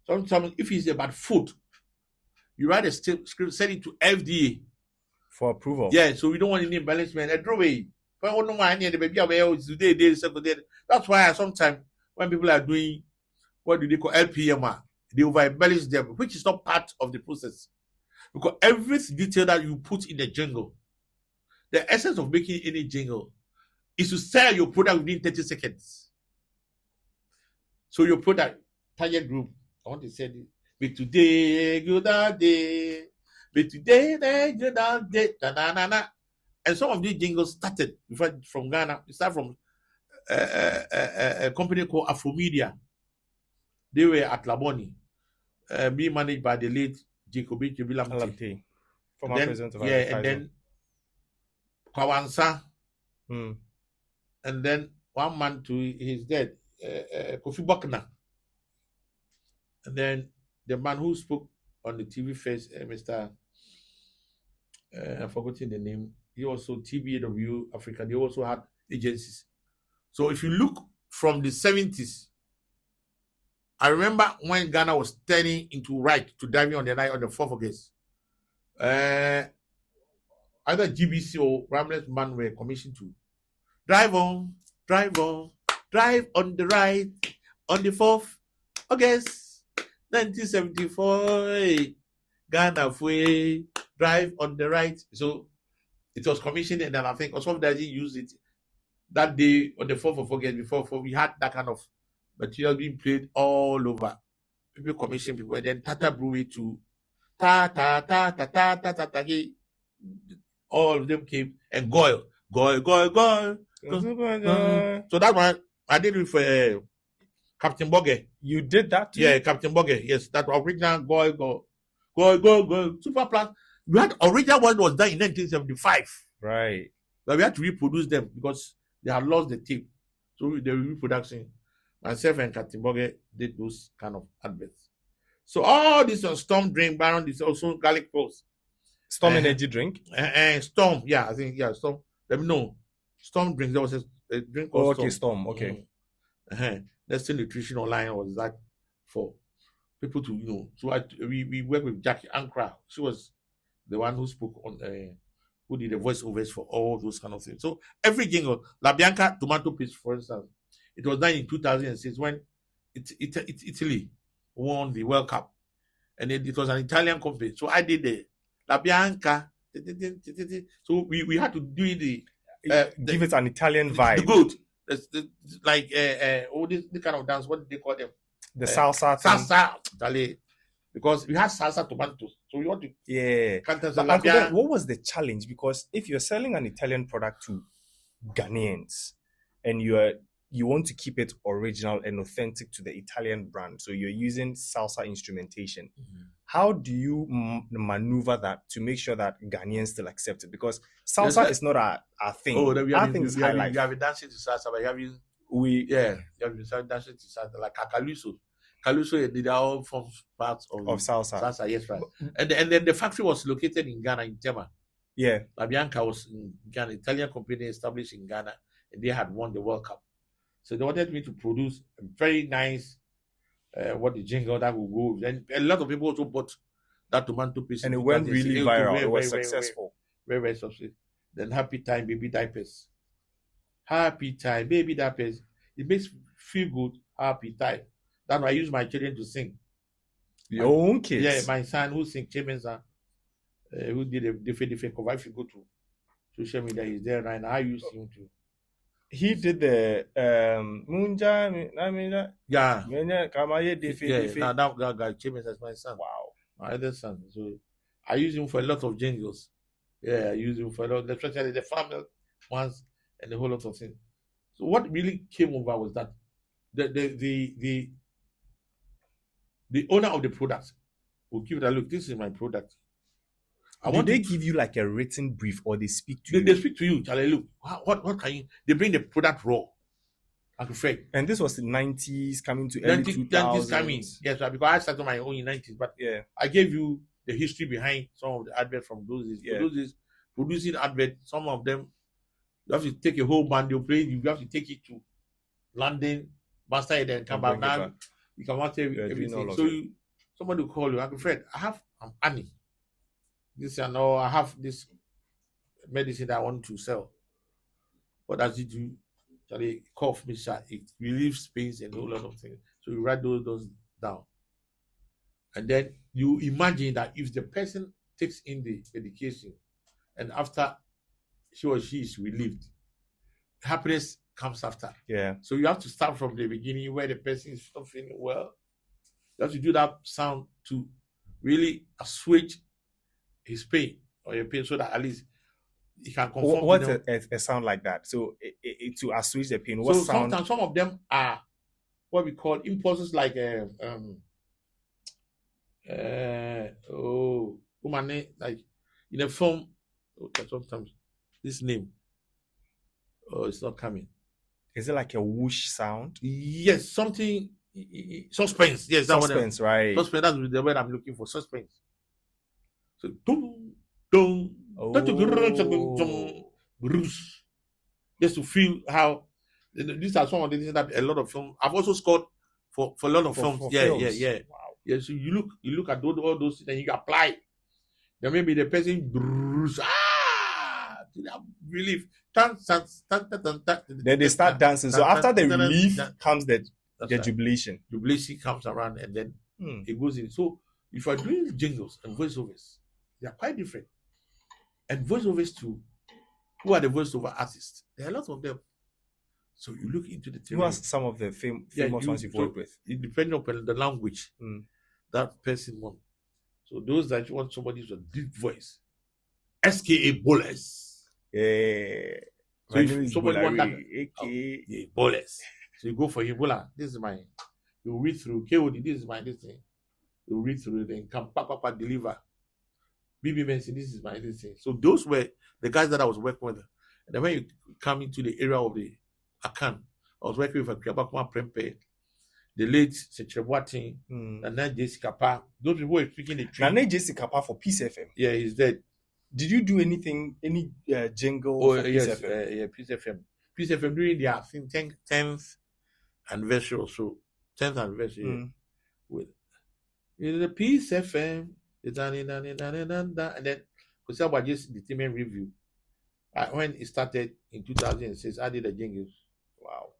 Sometimes, if it's about food, you write a script, send it to FDA for approval. Yeah, so we don't want any embellishment. That's why sometimes when people are doing, what do they call LPMR, they over embellish them, which is not part of the process. Because every detail that you put in the jingle, the essence of making any jingle is to sell your product within 30 seconds. So your product, target group, I want to say this, be today, good day, be today, good day, da, da, da, da. And some of these jingles started from Ghana. It started from a company called Afromedia. They were at Laboni, being managed by the late Jacob Lamte. Lamte, former president of advertising. And then Kawansa, and then one man to his dead, Kofi Bokna. And then the man who spoke on the TV first, Mr. I've forgotten the name. He also TBAW Africa. They also had agencies. So if you look from the 70s, I remember when Ghana was turning into right to diving on the night on the 4th of August. Either GBC or Ramles Man were commissioned to drive on the right on the 4th August 1974. Ghana way drive on the right. So it was commissioned, and then I think also that he used it that day on the 4th of August before we had that kind of material being played all over. People commissioned people, and then Tata Brewery to ta. All of them came, and Goyle. So that one I did it for Captain Boge. You did that too? Yeah, Captain Boge. Yes, that original Goyle. Super Plus. We had original one was done in 1975. Right. But we had to reproduce them because they had lost the tape. So the reproduction. Myself and Captain Boge did those kind of adverts. So all this on Storm Drink, Baron, this also Garlic Pulse. Storm energy drink? Storm, yeah, I think, yeah, Storm. Let me know. Storm Drink, there was a drink called Storm. Okay. That's the nutrition online was that for people to, So we work with Jackie Ankra. She was the one who spoke on, who did the voiceovers for all those kind of things. So every jingle, La Bianca tomato paste, for instance, it was done in 2006 when Italy won the World Cup, and it was an Italian company. So I did the La Bianca. So we had to do give it an Italian vibe. The good, like all this kind of dance. What did they call them? The salsa. Salsa, because we had salsa tomatoes. So we want to But what was the challenge? Because if you're selling an Italian product to Ghanaians and you want to keep it original and authentic to the Italian brand, so you're using salsa instrumentation. How do you maneuver that to make sure that Ghanaians still accept it? Because salsa is not our thing. Our thing is high life. You have been dancing to salsa, but you have been you have been dancing to salsa like Caluso. Caluso did all forms parts of salsa. Salsa, yes, right. And then the factory was located in Ghana, in Tema. Yeah. La Bianca was in Ghana, Italian company established in Ghana, and they had won the World Cup. So they wanted me to produce a very nice the jingle that will go. And a lot of people also bought that tomato paste. And it went really viral. It was successful. Very, very successful. Then Happy Time Baby Diapers. Happy Time Baby Diapers. It makes me feel good. Happy Time. That's why I use my children to sing. Your own kids? Yeah, my son who sings Kyei Mensah, who did a different cover. If you go to social media, he's there right now. I use him too. He did the Munja. Yeah. Now that guy Kyei Mensah is my son. Wow. My other son. So I use him for a lot of jingles. Yeah, I use him for a lot, especially the family ones and a whole lot of things. So what really came over was that the owner of the product will give it a look. This is my product. Do they give you like a written brief, or they speak to you? They speak to you. Charlie, look, what can you? They bring the product raw. Uncle Fred. And this was the 90s coming to early 2000s. Coming. Yes, right, because I started my own in 90s. But yeah, I gave you the history behind some of the adverts from those days. Yeah. Those days, producing adverts, some of them, you have to take a whole band, you play, you have to take it to London, master it, and come back. Now you can master everything. So somebody will call you, Uncle Fred, I'm Annie. I have this medicine that I want to sell. What does it do? Charlie, cough, mixture, it relieves pains and a whole lot of things. So you write those down. And then you imagine that if the person takes in the medication and after he or she is relieved, happiness comes after. Yeah. So you have to start from the beginning where the person is not feeling well. You have to do that sound to really assuage his pain or your pain, so that at least You can conform What's to them. a sound like that? So to assuage the pain, what So sound? sometimes some of them are what we call impulses, like woman, like in a film. Okay, sometimes this name, oh, it's not coming. Is it like a whoosh sound? Yes, something suspense. Yes, that Suspense, right? Suspense. That's the word I'm looking for. Suspense. So dum dum bruce. Just to feel how these are some of the things that a lot of films. I've also scored for a lot of films. For Yeah. Wow. Yeah. So you look at all those things and you apply. Then maybe the person bruce. Relief. Then they start dancing. So after the relief comes the jubilation. Jubilation comes around and then it goes in. So if you're doing jingles and voiceovers, they are quite different. And voiceovers too, who are the voiceover artists? There are a lot of them. So you look into the theory. Who are some of the famous ones you've worked with? It depends on the language that person wants. So those that you want somebody with a deep voice, SKA Bolas. Yeah. So if somebody want that, Bolas. So you go for Ebola. This is mine. You read through KOD. This is my this thing. You read through it and come papa deliver. BB Mensah, this is my this thing. So those were the guys that I was working with. And then when you come into the area of the Akan, I was working with a Kriabakuma Prempe, the late Sechebuatin, Nana Jessica Pa. Those people were speaking the truth. Nana Jessica Pa for Peace FM. Yeah, he's dead. Did you do any jingle for Peace FM? Yeah, Peace FM. Peace FM during their 10th anniversary or so. 10th anniversary with the Peace FM. And then because about just the team review. When it started in 2006, I did the jingles. Wow.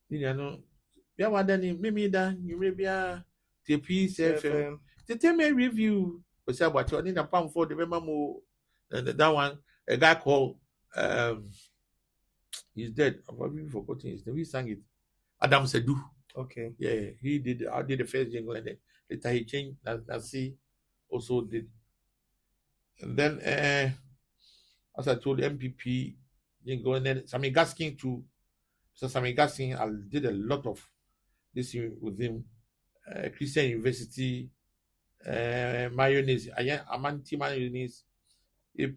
You know, yeah, what then maybe that you maybe the Peace FM. The team review. Because about you need a pound for the remember that one, a guy called he's dead. I've already forgotten his name. He sang it. Adam Sedu. Okay. Yeah, he did. I did the first jingle and then later he changed. Nancy also did. And then, as I told the MPP jingle, and then Sammy Gaskin too. So Sammy Gaskin, I did a lot of this with him. Christian University, mayonnaise, Amanti mayonnaise, A+. Do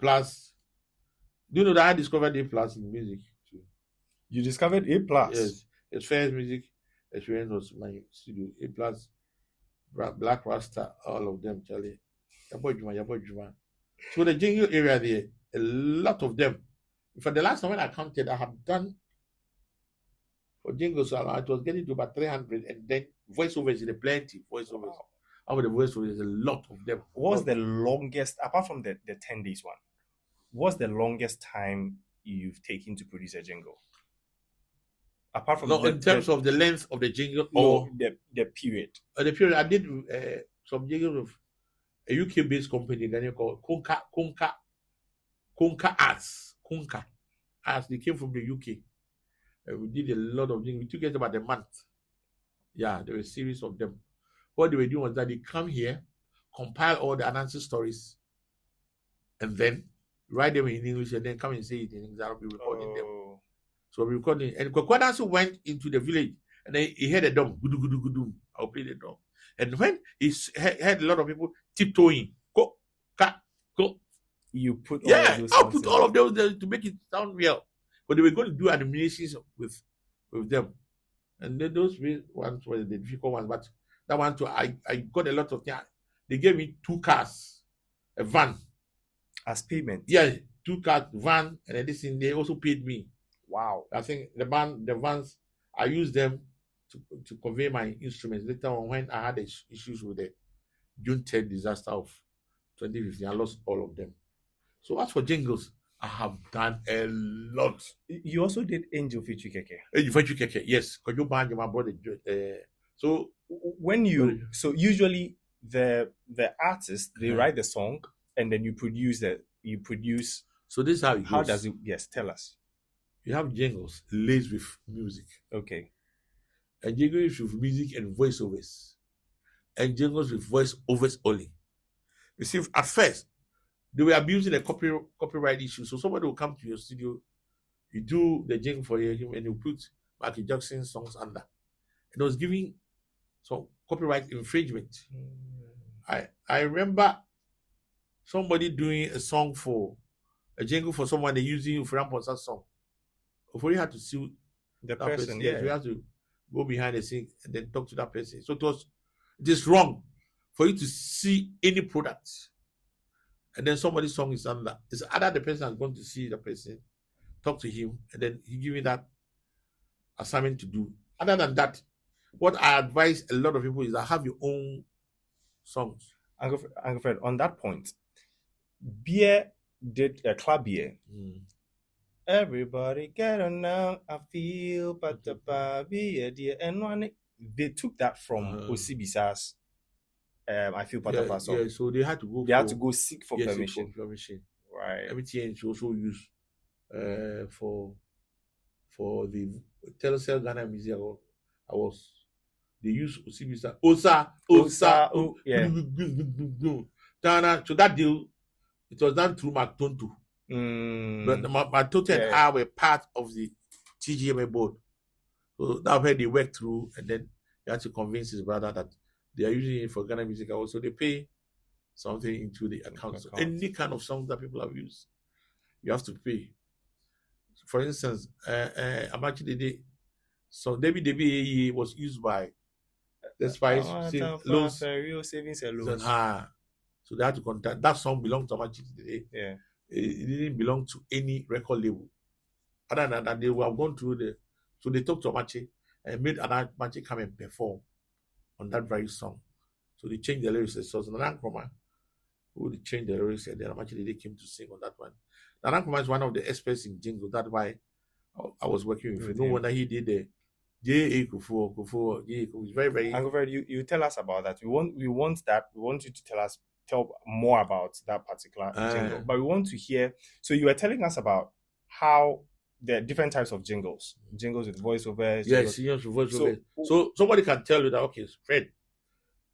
you know that I discovered A+ in music too? You discovered A+? Yes. His first music experience was my studio. A+, Black Rasta, all of them, Charlie. Yabo. So the jingle area there, a lot of them. For the last time when I counted, I have done for jingles, so I was getting to about 300, and then voiceovers in the plenty. Voiceovers. Over the voiceovers, there's a lot of them. What's the longest, apart from the 10 days one, what's the longest time you've taken to produce a jingle? Apart from in terms of the length of the jingle or the period. The period, I did some jingles with a UK-based company called Konka Arts. Konka Arts. They came from the UK. We did a lot of things. We took it about a month. Yeah, there were a series of them. What they were doing was that they come here, compile all the announcing stories, and then write them in English, and then come and say it in English. I'll be recording them. So we recording, and Kwakwadansu went into the village, and then he heard a drum, gudu gudu gudu. I'll play the drum, and when he heard a lot of people tiptoeing, go, you put I'll put all of those there to make it sound real. But they were going to do animations with them, and then those ones were the difficult ones. But that one too, I got a lot of things. They gave me 2 cars, a van as payment. Yeah, 2 cars, van, and then this thing they also paid me. Wow. I think the vans, I used them to convey my instruments. Later on, when I had issues with the June 10th disaster of 2015, I lost all of them. So as for jingles, I have done a lot. You also did Angel Feature Keke. Angel Feature Keke, yes. Because you banned my brother. So when so usually the artist, they write the song and then you produce. So this is how it goes. How does it? Yes, tell us. You have jingles laced with music. Okay. And jingles with music and voiceovers. And jingles with voiceovers only. You see, at first, they were abusing the copyright issue. So somebody will come to your studio, you do the jingle for him, and you put Michael Jackson songs under. And it was giving some copyright infringement. I remember somebody doing a song for a jingle for someone, they using Fredyma song. Before you had to sue The that person, Yes, you have to go behind the scene and then talk to that person. So it is wrong for you to see any product and then somebody's song is under. It's either the person is going to see the person, talk to him, and then he give you that assignment to do. Other than that, what I advise a lot of people is that have your own songs. Uncle Fred, on that point, beer did a club beer. Everybody get on now. I feel but the baby dear, and one they took that from Osibisa's I feel part of our song. Yeah, so they had to go. They had to go seek for permission. Seek for permission. Right. MTN also use for the Telecel Ghana Music Awards. They use Osibisa. Osa. Yeah. So that deal, it was done through Mactonto. But Mactonto and I were part of the TGMA board. So that's where they worked through, and then he had to convince his brother that they are using it for Ghana Music Awards. So they pay something into the account. So any kind of songs that people have used, you have to pay. For instance, I'm actually the so Debbie was used by the Spice loans. Savings and loans. So they had to contact that song belonged to Amachi today. Yeah. It didn't belong to any record label. Other than that, they were gone through so they talked to Amachi and made Amachi come and perform on that very song. So they changed the lyrics. So Nanan Kroma, who they changed the lyrics, and then Amachi they came to sing on that one. Nanan Kroma is one of the experts in jingle. That's why I was working with him. No wonder he did the J.A. Kufu. It's very, very. Uncle Fred, you tell us about that. We want you to tell more about that particular jingle. But we want to hear. So you were telling us about how there are different types of jingles with voiceovers. Yes, with voiceovers. So somebody can tell you that, okay, Fred,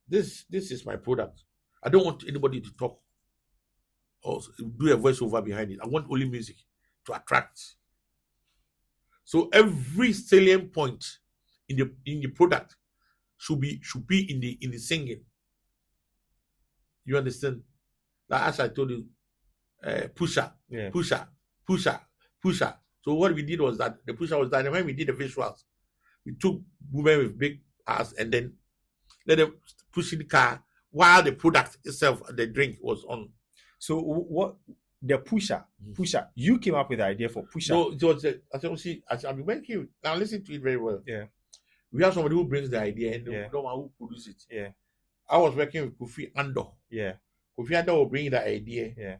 this is my product. I don't want anybody to talk or do a voiceover behind it. I want only music to attract. So every salient point in the product should be in the singing. You understand? Like as I told you, pusher. So what we did was that the pusher was done, and when we did the visuals, we took women with big ass and then let them push in the car while the product itself, the drink, was on. So what the pusher, you came up with the idea for pusher? No, it was I've been working. Now listen to it very well. Yeah. We have somebody who brings the idea and the one who produces it. Yeah. I was working with Kofi Ando. Yeah. Kofi Ando will bring the idea. Yeah.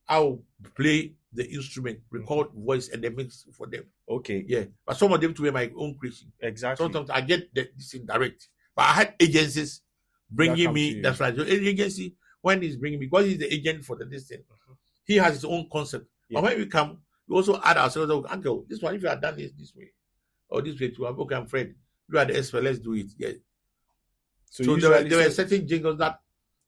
I will play the instrument, record voice, and then mix for them. Okay. Yeah. But some of them to be my own creation. Exactly. Sometimes I get this in direct. But I had agencies bringing me. That's right. So agency, when he's bringing me, because he's the agent for the distance, he has his own concept. Yeah. But when we come, we also add ourselves. Uncle, this one, if you had done this way, or this way too, okay, I'm Fred. You are the expert. Let's do it. Yeah. So there were certain jingles that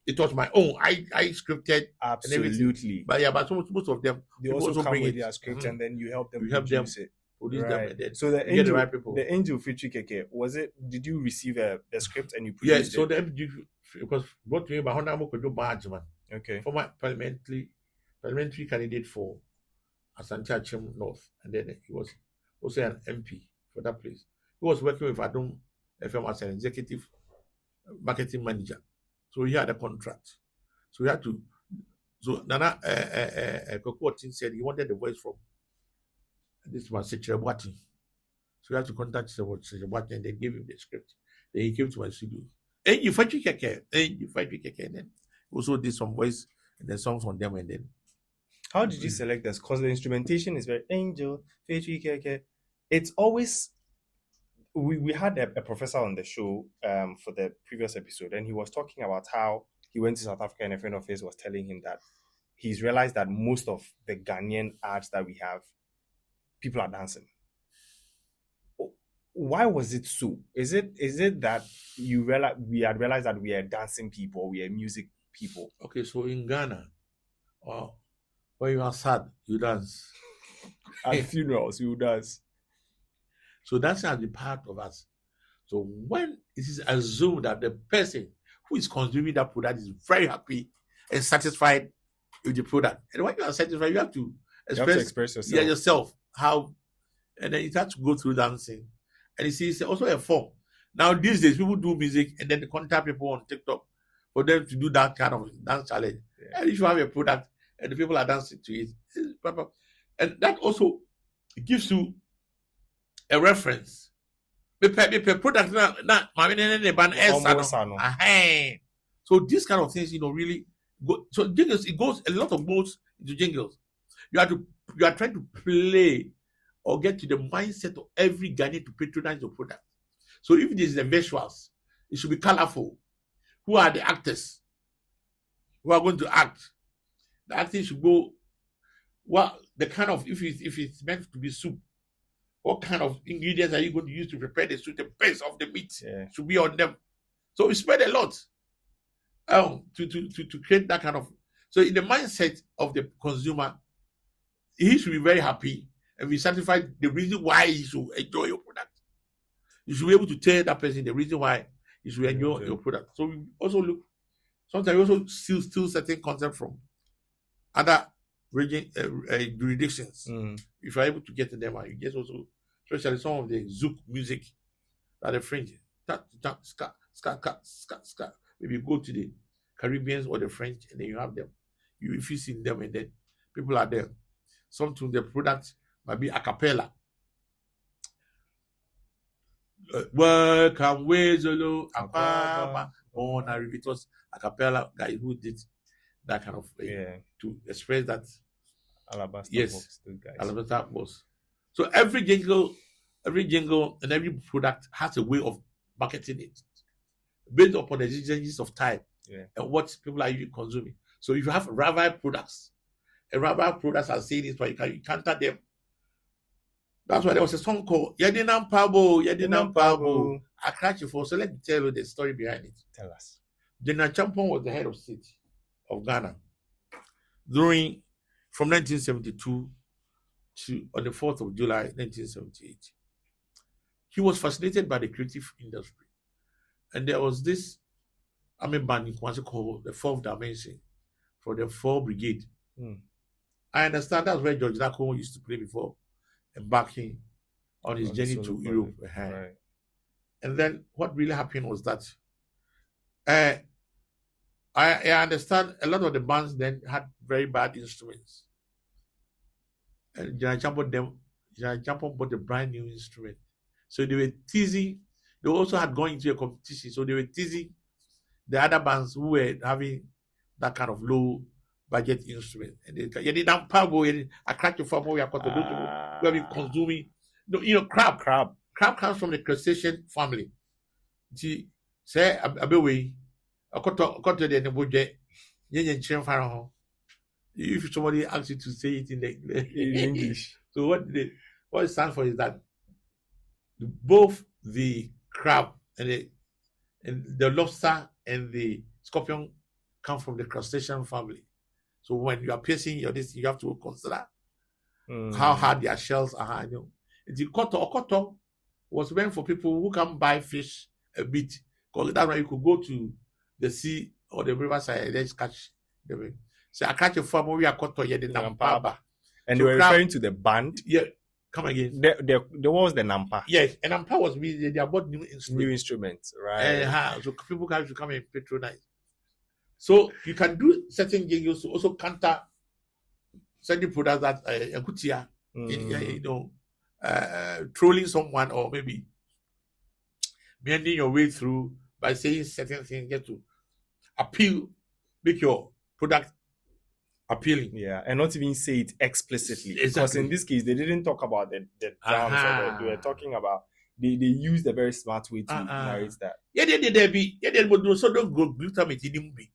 it was my own. I scripted. Absolutely. But most of them they also bring with their script and then you help them produce it. Them and then so the angel, the right people. The angel Fred Kyei, was it? Did you receive the script and you produced it? So it was brought to me by Honda Mokojo Badgeman. Okay. Former parliamentary candidate for Asante Achim North, and then he was also an MP for that place. He was working with Adom FM as an executive marketing manager. So he had a contract. So he had to. So Nana Kokotin said he wanted the voice from this was Sechebuati. So we had to contact Sechebuati and they gave him the script. Then he came to my studio. And you fight and then also did some voice and then songs on them and then. How did you select this? Because the instrumentation is very angel, Fred Kyei. It's always. We had a professor on the show for the previous episode, and he was talking about how he went to South Africa and a friend of his was telling him that he's realized that most of the Ghanaian arts that we have, people are dancing. Why was it so? Is it that we had realized that we are dancing people, we are music people? Okay, so in Ghana, Or when you are sad, you dance. At funerals, you dance. So dancing has been part of us. So when it is assumed that the person who is consuming that product is very happy and satisfied with the product, and when you are satisfied, you have to express yourself. yourself how, and then you have to go through dancing. And you see, it's also a form. Now these days, people do music and then they contact people on TikTok for them to do that kind of dance challenge. Yeah. And if you have a product and the people are dancing to it, and that also gives you a reference. Product so these kind of things, really go. So jingles, it goes a lot of goes into jingles. You are trying to play or get to the mindset of every Ghanaian to patronize your product. So if it is the visuals, it should be colorful. Who are the actors who are going to act? The acting should go. Well, the kind of if it's meant to be soup, what kind of ingredients are you going to use to prepare the soup? The base of the meat should be on them. So we spend a lot to create that kind of. So in the mindset of the consumer, he should be very happy and be satisfied. The reason why he should enjoy your product, you should be able to tell that person the reason why he should enjoy your product. So we also look. Sometimes we also steal certain concepts from other region jurisdictions. If you're able to get to them, you get also, especially some of the zouk music that are French, ska. Maybe you go to the Caribbeans or the French, and then you have them. If you see them, and then people are there. Sometimes the product might be a cappella. Welcome, Wezolo, Apama, on a was a cappella guy who did that kind of to express that. Alabaster box, Alabaster box. So every jingle and every product has a way of marketing it based upon the exigencies of time and what people are usually consuming. So if you have rival products, are saying this, but you can counter them. That's why there was a song called Yedinam Pabo. I catch you for. So let me tell you the story behind it. Tell us. General Champon was the head of state of Ghana from 1972 to on the 4th of July 1978. He was fascinated by the creative industry. And there was this army band in Kwanzaa called the Fourth Dimension for the 4 Brigade. I understand that's where George Dako used to play before embarking on his journey to Europe. Right. And then what really happened was that I understand a lot of the bands then had very bad instruments. And General Champon bought a brand new instrument. So they were teasing. They also had gone into a competition. So they were teasing the other bands who were having that kind of low budget instrument. And they did not power. I cracked your farm. We are consuming. Crab. Crab comes from the crustacean family. See, say Abeiku. If somebody asks you to say it in English, so what it stands for is that both the crab and the lobster and the scorpion come from the crustacean family. So when you are piercing your this, you have to consider how hard their shells are. The koto was meant for people who can buy fish a bit. Because that's why you could go to the sea or the riverside and then catch them. So I catch a farm we are koto the Nampaba. And you were referring to the band? Yeah. Come again. There was the Nampa. Yes, and Nampa was they are both new instruments, right? So people have to come and patronize. So you can do certain jingles to also counter certain products that Akutia, trolling someone or maybe bending your way through by saying certain things, get to appeal, make your product appealing. Yeah, and not even say it explicitly. Exactly. Because in this case, they didn't talk about the drums. They were talking about they used a very smart way to narrate that. Yeah, they so don't go glutamate in the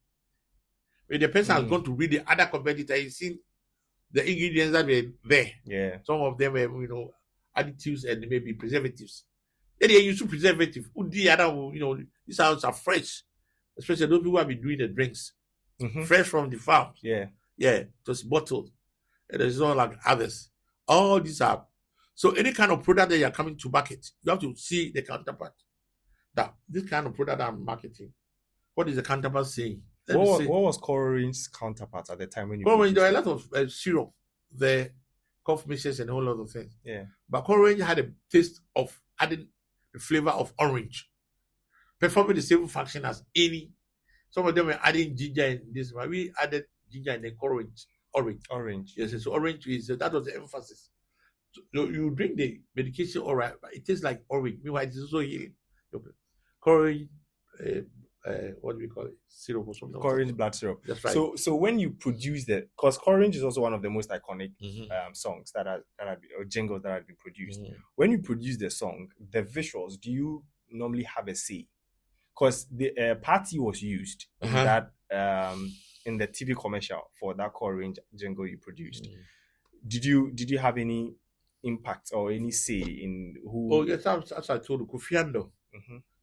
when the person has gone to read the other competitor, he's seen the ingredients that were there. Yeah. Some of them were, additives and maybe preservatives. Then they use preservative. These are fresh. Especially those people who have been doing the drinks. Fresh from the farms. Yeah. Yeah, it was bottled. And it's not like others. All these are. So any kind of product that you're coming to market, you have to see the counterpart. That this kind of product that I'm marketing, what is the counterpart saying? Let me What, say, what was Coral-Range's counterpart at the time when you well, there are a produced lot of syrup, the cough mixtures and a whole lot of things. it? Yeah. But Coral had a taste of adding the flavor of orange, performing the same function as any. Some of them were adding ginger in this, but we added ginger in the orange. Orange. Yes, so orange is that was the emphasis. So you drink the medication, all right, but it tastes like orange. Meanwhile, it is also healing. Orange, what do we call it? Syrup or something. Coral-Range blood syrup. That's right. So when you produce that, because Coral-Range is also one of the most iconic songs that have been, or jingles that have been produced. When you produce the song, the visuals, do you normally have a say? Because the party was used in that in the TV commercial for that Coral-Range jingle you produced. Did you have any impact or any say in who? Oh yes, as I told you, Kofi Ando,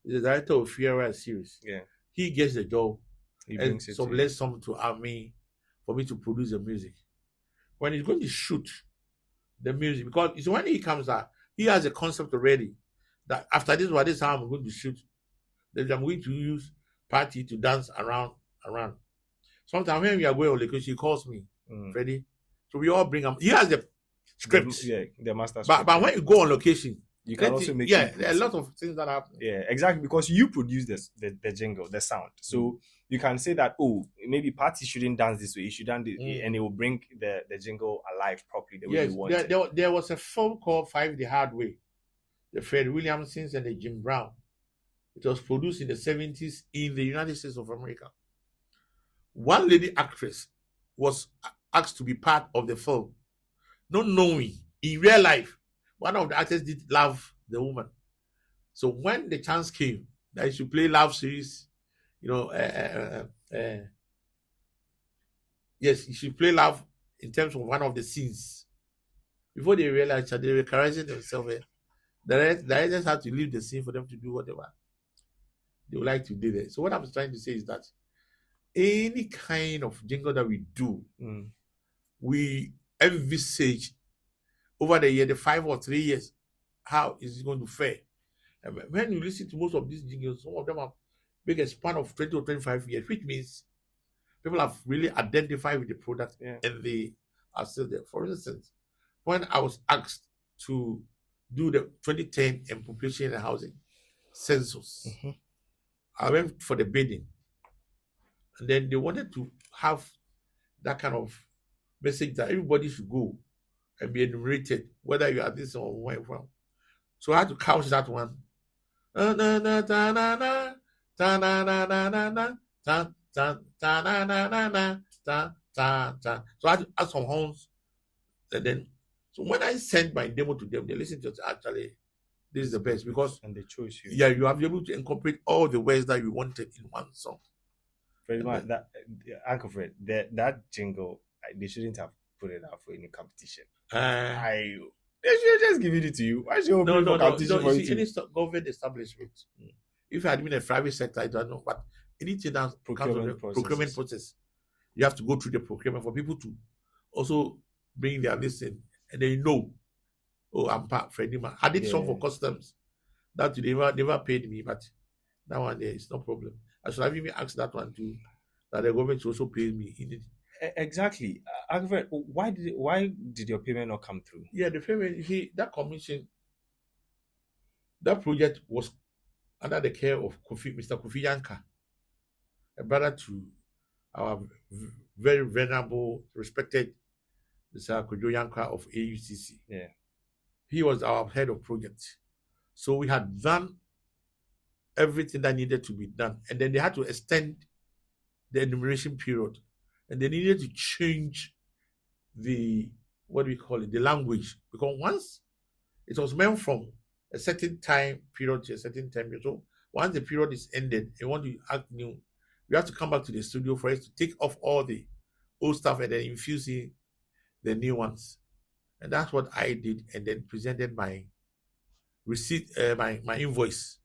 the director of Fiera series. Yeah, he gets the job. he And brings it some to less some to me for me to produce the music. When he's going to shoot the music, because it's when he comes out, he has a concept already that after this, what is how I'm going to shoot. Then I'm going to use party to dance around. Sometimes when we are going on location, he calls me, Freddy. So we all bring him. He has the script. The master script. But when you go on location, you can also make there are a lot of things that happen. Yeah, exactly, because you produce the jingle, the sound. So you can say that, oh, maybe party shouldn't dance this way, you should dance this way, and it will bring the jingle alive properly the way you want it. There was a film called Five the Hard Way, the Fred Williamsons and the Jim Brown. It was produced in the 70s in the United States of America. One lady actress was asked to be part of the film, not knowing in real life one of the actors did love the woman. So when the chance came that he should play love series, yes, he should play love in terms of one of the scenes. Before they realized that they were caressing themselves, the directors had to leave the scene for them to do whatever they would like to do there. So what I'm trying to say is that any kind of jingle that we do, we envisage over the year, the 5 or 3 years, how is it going to fare? And when you listen to most of these jingles, some of them have big a span of 20 or 25 years, which means people have really identified with the product and they are still there. For instance, when I was asked to do the 2010 and population and housing census, I went for the bidding. And then they wanted to have that kind of message that everybody should go and be enumerated, whether you are this or where from. So I had to couch that one. So I had to add some horns. And then, so when I sent my demo to them, they listened to it. Actually, this is the best because and they chose you. Yeah, you have been able to incorporate all the words that you wanted in one song. Fredyma, Uncle Fred, that jingle, they shouldn't have put it out for any competition. They should just give it to you. Why should you for competition for it? Any government establishment, if it had been a private sector, I don't know, but anything that's procurement process, you have to go through the procurement for people to also bring their list in, and they know, oh, I'm part Fredyma. I did some for customs that they never paid me, but that one there is no problem. I should have even asked that one too, that the government should also pay me in it. Exactly. Why did your payment not come through? Yeah, the payment, that commission, that project was under the care of Mr. Kofi Yanka, a brother to our very venerable, respected Mr. Kojo Yanka of AUCC. Yeah. He was our head of project. So we had done everything that needed to be done. And then they had to extend the enumeration period. And they needed to change the language. Because once it was meant from a certain time period to a certain time period. So once the period is ended, and want to act new, we have to come back to the studio for us to take off all the old stuff and then infuse in the new ones. And that's what I did, and then presented my receipt, my invoice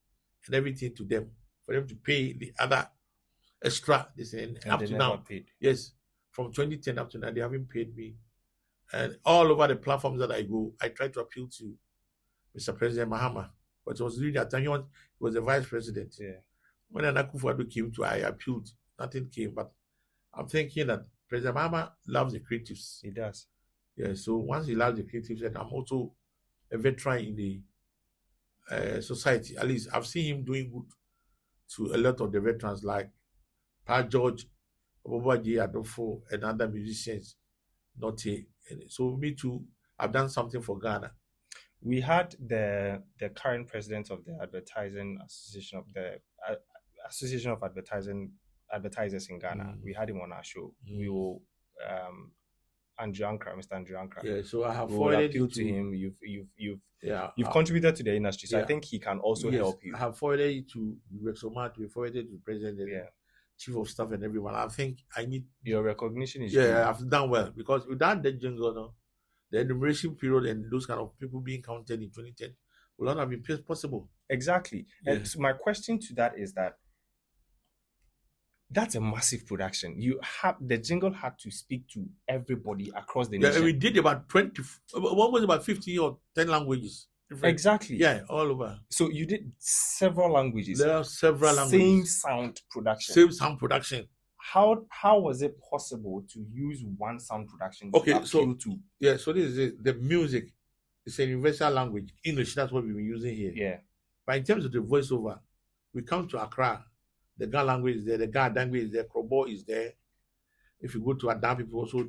and everything to them for them to pay the other extra. And up they to never now, paid. Yes, from 2010 up to now, they haven't paid me. And all over the platforms that I go, I try to appeal to Mr. President Mahama. But it was really that time he was the vice president. Yeah. When Akufo-Addo came to, I appealed. Nothing came. But I'm thinking that President Mahama loves the creatives. He does. Yeah. So once he loves the creatives, and I'm also a veteran in the society. At least I've seen him doing good to a lot of the veterans like Pa George, Obaji Adofo, and other musicians. So me too, I've done something for Ghana. We had the current president of the Advertising Association of the Association of Advertisers in Ghana. We had him on our show. We will Mr. Andrew Ankara. Yeah, so I have forwarded appeal to him. You've contributed to the industry, so I think he can also help you. I have forwarded it to Rexoma, we forwarded to the president, chief of staff, and everyone. I think I need your recognition is good. I've done well because without the jingle, the enumeration period and those kind of people being counted in 2010 will not have been possible. Exactly. Yeah. And so my question to that is that's a massive production. The jingle had to speak to everybody across the nation. Yeah, we did about 20, what was about 15 or 10 languages. Different. Exactly. Yeah, all over. So you did several languages. There are several languages. Same sound production. Same sound production. How was it possible to use one sound production to appeal to? Yeah, so this is it. The music. It's a universal language. English, that's what we've been using here. Yeah. But in terms of the voiceover, we come to Accra. The Ga language is there, the Ga language is there, Krobo is there. If you go to Adam, people also,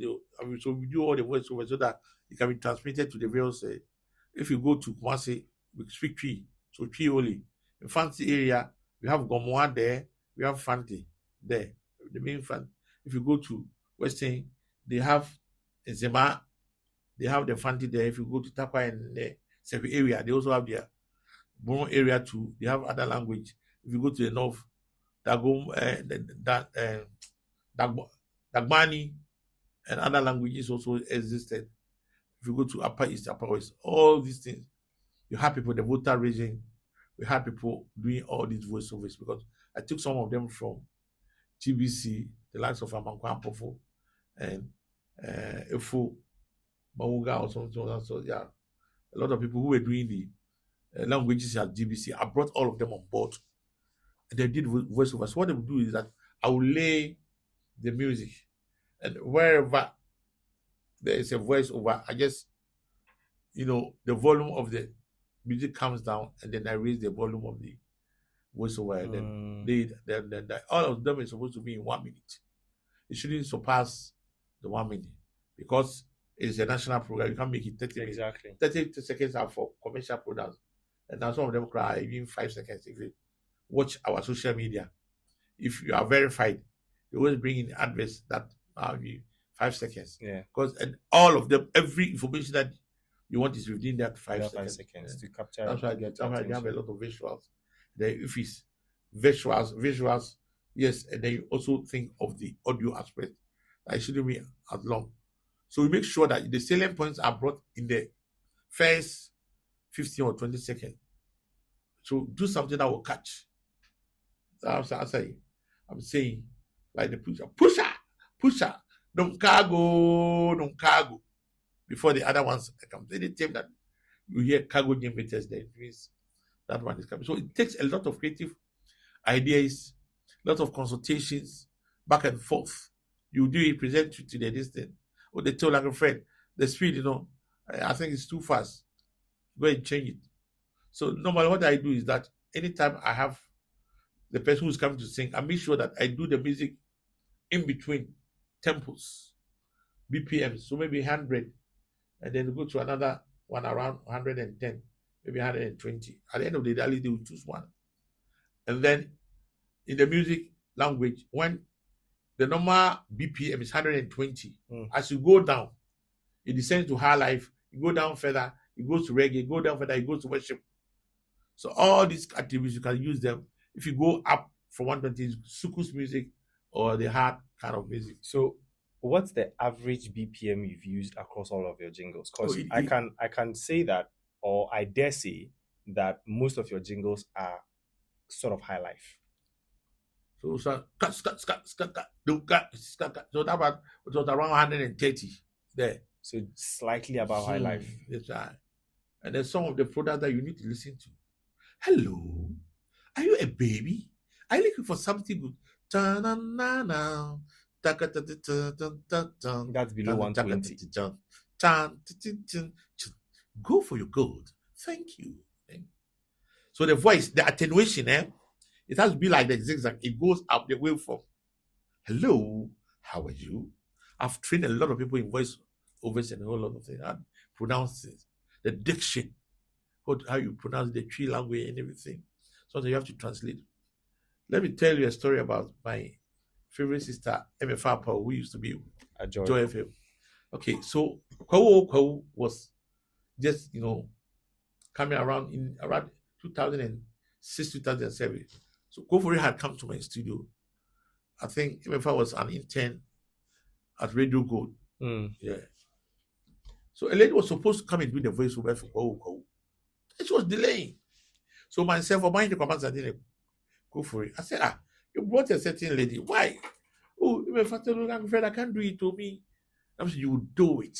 so we do all the voiceover so that it can be transmitted to the various. If you go to Kumasi, we speak Twi, so Twi only. In Fanti area, we have Gomoa there, we have Fanti there, the main Fanti. If you go to Western, they have Zema, they have the Fanti there. If you go to Takwa and the Sefi area, they also have their Bono area too. They have other language. If you go to the north, Dagbani and other languages also existed. If you go to Upper East, Upper West, all these things, you have people, the voter raising, we have people doing all these voiceovers because I took some of them from TBC, the likes of Amankwa Pofo and Efo Mawuga or something. So yeah, a lot of people who were doing the languages at GBC, I brought all of them on board. And they did voiceovers. So what they will do is that I will lay the music, and wherever there is a voiceover, I just, the volume of the music comes down, and then I raise the volume of the voiceover, and then all of them is supposed to be in 1 minute. It shouldn't surpass the 1 minute because it's a national program. You can't make it 30 minutes. Exactly. 30 seconds are for commercial products, and now some of them cry even 5 seconds. If you watch our social media, if you are verified, they always bring in adverts that are 5 seconds. Yeah. Because and all of them, every information that you want is within that 5 seconds. 5 seconds to capture. That's why they have a lot of visuals. Then if it's visuals, yes, and then you also think of the audio aspect. That shouldn't be as long. So we make sure that the salient points are brought in the first 15 or 20 seconds. So do something that will catch. That's what I'm saying, like the pusher, don't cargo. Before the other ones come. Anytime that you hear cargo generators, there, it means that one is coming. So it takes a lot of creative ideas, a lot of consultations, back and forth. You do it, present to the distance. Or they tell like a friend, the speed, I think it's too fast. Go and change it. So normally what I do is that anytime I have the person who's coming to sing, I make sure that I do the music in between tempos, BPMs, so maybe 100, and then go to another one around 110, maybe 120. At the end of the day, they will choose one. And then in the music language, when the normal BPM is 120, as you go down, it descends to high life, you go down further, it goes to reggae, go down further, it goes to worship. So all these activities, you can use them. If you go up from 120, Suku's music or the hard kind of music. So what's the average BPM you've used across all of your jingles? Because I can say that, or I dare say that most of your jingles are sort of high life. So cut. So that was around 130 there. So slightly above high life. That's right. And then some of the products that you need to listen to. Hello, are you a baby? Are you looking for something good? That's below 120. Go for your gold. Thank you. So the voice, the attenuation, it has to be like the zigzag. It goes up the waveform. Hello, how are you? I've trained a lot of people in voice overs and a whole lot of things. I pronounce it, the diction, how you pronounce the tree language and everything. So you have to translate. Let me tell you a story about my favorite sister, MFA, who used to be at Joy FM. Okay, so Kwawo was just, coming around in around 2006, 2007. So Kofori had come to my studio. I think MFA was an intern at Radio Gold. Yeah. So a lady was supposed to come and do the voiceover for Kwawo. And she was delaying. So myself, I'm buying the commands, I didn't go for it. I said, you brought a certain lady. Why? Oh, I'm afraid I can't do it to me. I said, you will do it.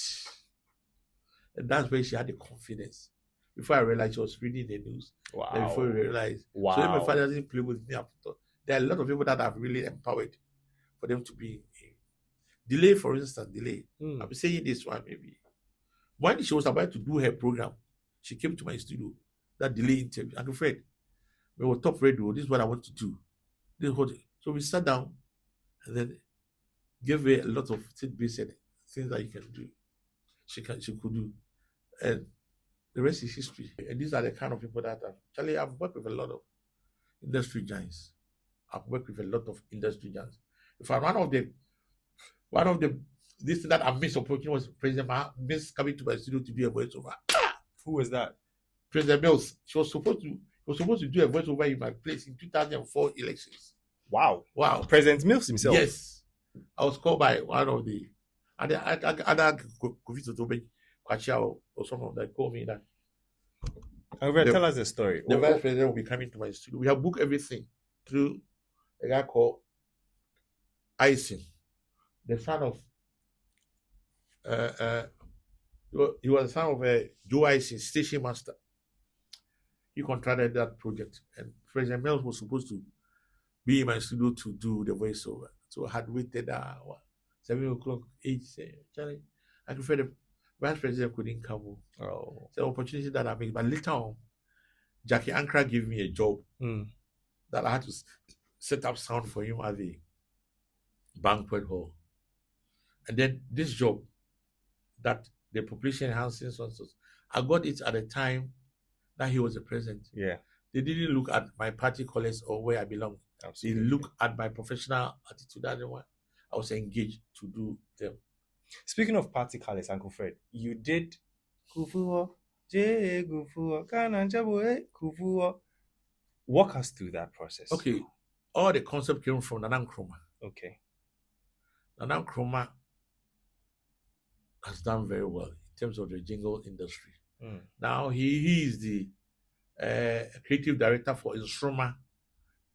And that's where she had the confidence. Before I realized she was reading the news. Wow. And before I realized. Wow. So my father doesn't play with me. There are a lot of people that have really empowered for them to be. Delay, for instance, delay. I'm saying this one maybe. When she was about to do her program, she came to my studio. That delay interview. I'm afraid. We were top radio. This is what I want to do. So we sat down and then gave her a lot of tidbits and things that you can do. She could do. And the rest is history. And these are the kind of people that Charlie, I've worked with a lot of industry giants. In fact, one of the this that I missed opportunity was President Mills coming to my studio to do a voiceover. Who was that? President Mills. She was supposed to do a voiceover in my place in 2004 elections. Wow. President Mills himself. Yes. I was called by one of the other or some of them called me that. Tell us the story. The vice president will be coming to my studio. We have booked everything through a guy called Icing, the son of he was the son of Joe Icing, station master. He contracted that project, and President Mills was supposed to be in my studio to do the voiceover. So I had waited 7 o'clock, 8. Charlie, I prefer the vice president couldn't come. Oh, it's an opportunity that I made. But later on, Jackie Ankara gave me a job that I had to set up sound for him at the banquet hall. And then this job that the population enhancing sources, I got it at the time that he was the president. Yeah. They didn't look at my party colors or where I belong. Absolutely. They look at my professional attitude. That's why I was engaged to do them. Speaking of party colors, Uncle Fred, you did walk us through that process. Okay. All the concept came from Nanang Kroma. Okay. Nanang Kroma has done very well in terms of the jingle industry. Now he is the creative director for Instruma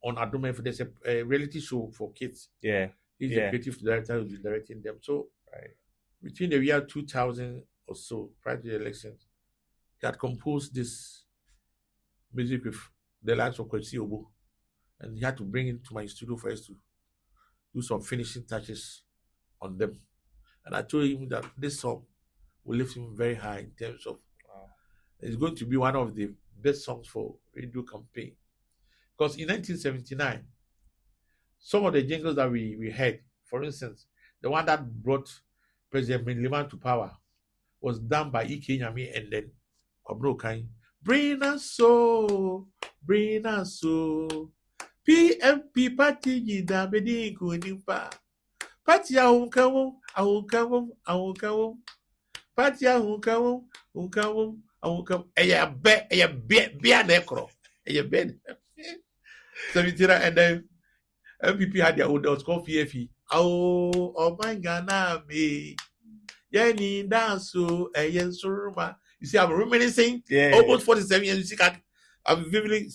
on Adome. There's a reality show for kids. Yeah. He's the creative director who's been directing them. So between the year 2000 or so, prior to the elections, he had composed this music with the likes of Kwesi Obo. And he had to bring it to my studio for us to do some finishing touches on them. And I told him that this song will lift him very high in terms of it's going to be one of the best songs for radio campaign. Because in 1979, some of the jingles that we heard, for instance, the one that brought President Minliman to power was done by Ike Nyami and then Kwabro Kain. Bring us so. PMP party jida bedi kunimpa. Party ahunkawo. Party ahunkawo. Eya be nekro. Eya be. And then MPP had their own, that was called PFE. Oh my God, me. Yeni danso, eyen surma. You see, I'm reminiscing almost 47 years. You see, I'm vividly,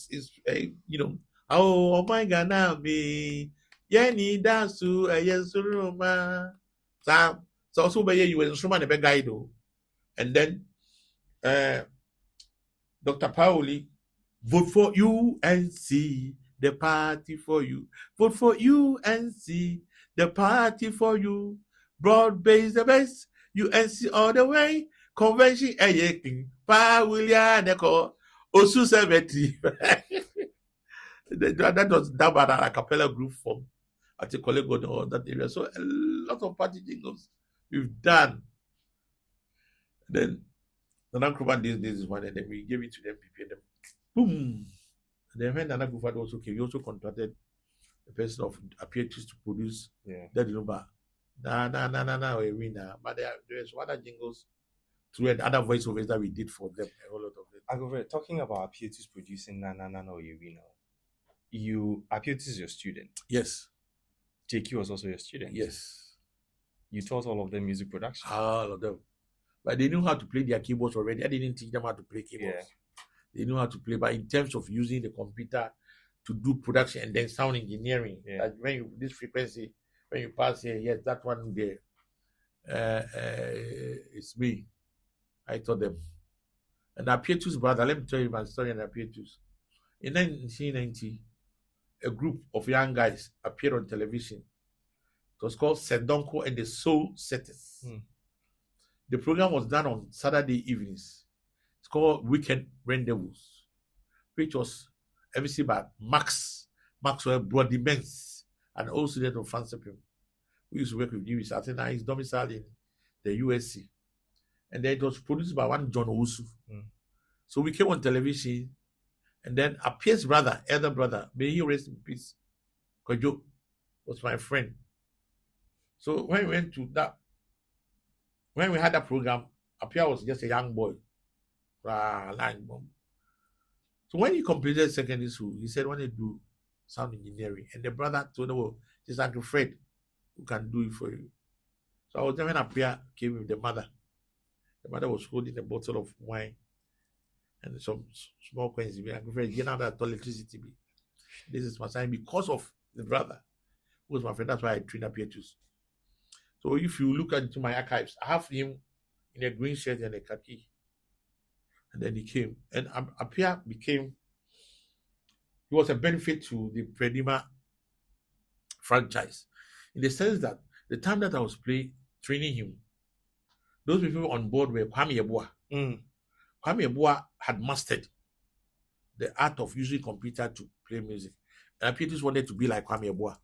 oh my God, me. Yeni dasu yesuruma. So also by you instrument the guide. And then Dr. Pauli, vote for UNC, the party for you. Vote for UNC, the party for you. Broad base the best, UNC all the way. Convention Eyeking, Pa William Neko, Osu 70. That was that bad a cappella group from at a colleague or that area. So a lot of party jingles we've done. Then the Nankruban this is one, and then we gave it to them, prepare them. Boom. And then when Nana Gufad also came, he also contracted the person of Abeiku to produce that number. Na, we win. But there's other jingles through and other voiceovers that we did for them. A whole lot of them. Agove, talking about Abieku's producing Na Oyewina. Abeiku is your student. Yes. JQ was also your student. Yes. You taught all of them music production. All of them. But they knew how to play their keyboards already. I didn't teach them how to play keyboards. Yeah. They knew how to play, but in terms of using the computer to do production and then sound engineering, like when you this frequency, when you pass here, yes, that one there, it's me. I taught them. And Abieku's brother, let me tell you my story on Abieku's. In 1990, a group of young guys appeared on television. It was called Sedonko and the Soul Setters. The program was done on Saturday evenings. It's called Weekend Rendezvous, which was MC by Maxwell Brody Benz, and also that of Francis Pim. We used to work with Lewis. I think now he's domiciled in the USC. And then it was produced by one John Owusu. So we came on television, and then Appiah's brother, elder brother, may he rest in peace, Kojo, was my friend. So when we went to that, when we had that program, Appiah was just a young boy. So when he completed secondary school, he said, "I want to do sound engineering." And the brother told him, "Well, it's Uncle Fred who can do it for you." So I was there when Appiah came with the mother. The mother was holding a bottle of wine and some small coins. Uncle Fred, get out that electricity. This is my sign because of the brother who was my friend. That's why I trained Appiah. So if you look into my archives, I have him in a green shirt and a khaki. And then he came. And Appiah he was a benefit to the Fredyma franchise. In the sense that the time that I was training him, those people on board were Kwame Yeboah. Kwame Yeboah had mastered the art of using computer to play music. And Appiah just wanted to be like Kwame Yeboah.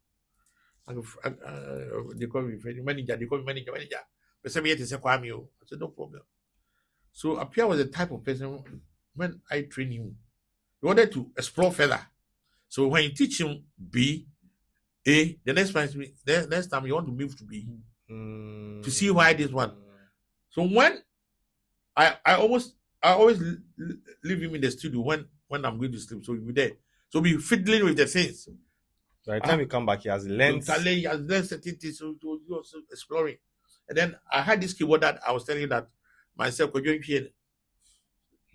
They call me manager. They call me manager. But some years they say Kwame. I said no problem. So Appiah was the type of person when I trained him, he wanted to explore further. So when you teach him B, A, the next time you want to move to B to see why this one. So when I always leave him in the studio when I'm going to sleep. So he'll be there. So be fiddling with the things. By the time you come back, he has learned certain things, so you also exploring. And then I had this keyboard that I was telling you that myself, you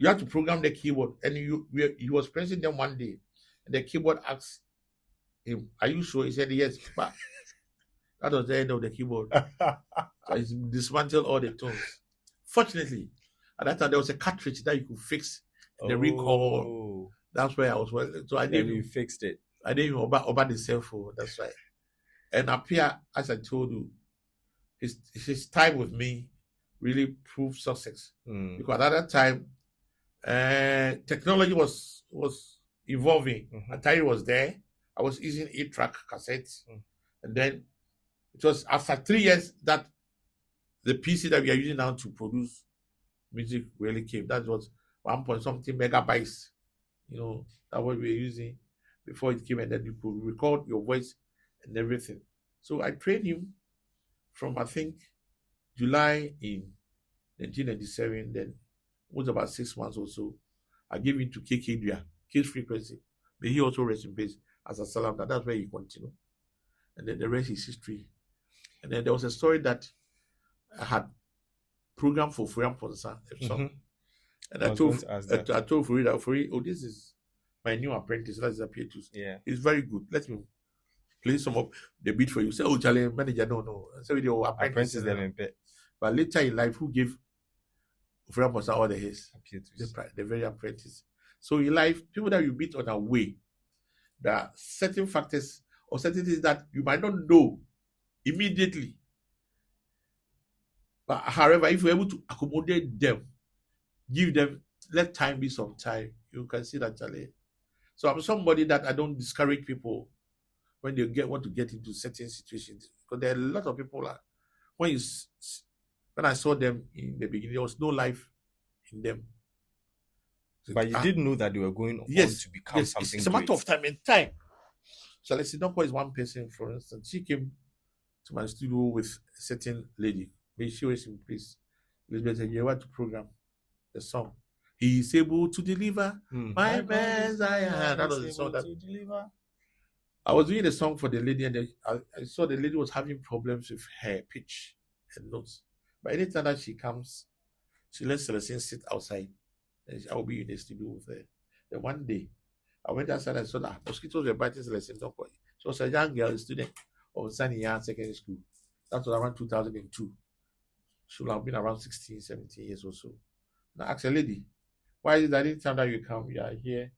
have to program the keyboard. And he was pressing them one day. And the keyboard asked him, "Are you sure?" He said, "Yes." But that was the end of the keyboard. So he dismantled all the tones. Fortunately, at that time, there was a cartridge that you could fix the recall. That's where I was. So I didn't even fixed it. I didn't even over the cell phone. That's right. And Appiah, as I told you, his time with me really proved success. Because at that time, technology was evolving. Atari was there. I was using 8-track cassettes. And then it was after 3 years that the PC that we are using now to produce music really came. That was 1.something megabytes. That's what we were using before it came, and then you could record your voice and everything. So I trained him from, I think, July in 1997. Then it was about 6 months or so. I gave him to KK Dua, K's Frequency. But he also rest in peace as a salam. That's where he continued. And then the rest is history. And then there was a story that I had programmed for Fredyma Ponsa. And I told Fredyma, "Oh, this is my new apprentice. That's Abeiku. Yeah. It's very good. Let me play some of the beat for you. Say, oh, Charlie, manager, no. So we do Apprentice them in bed. But later in life, who gave Fredyma all the hits? Appears. The very apprentice. So in life, people that you beat on a way, there are certain factors or certain things that you might not know immediately. But however, if you're able to accommodate them, give them, let time be some time, you can see that, Charlie. So I'm somebody that I don't discourage people when they want to get into certain situations, because there are a lot of people that when I saw them in the beginning, there was no life in them. But you did know that they were going on to become something. It's a matter of time and time. So let's see, not is one person, for instance. She came to my studio with a certain lady. May she was in place. Elizabeth said, you want to program the song. He is able to deliver my Messiah. That was the song that deliver. I was doing the song for the lady, and I saw the lady was having problems with her pitch and notes. But anytime that she comes, she lets Celestine sit outside, and I will be in the studio with her. Then one day, I went outside and saw that mosquitoes were biting Celestine. She was a young girl, a student of Sunny Young Secondary School. That was around 2002. She would have been around 16, 17 years or so. And I asked the lady, why is it that anytime that you come, you are here?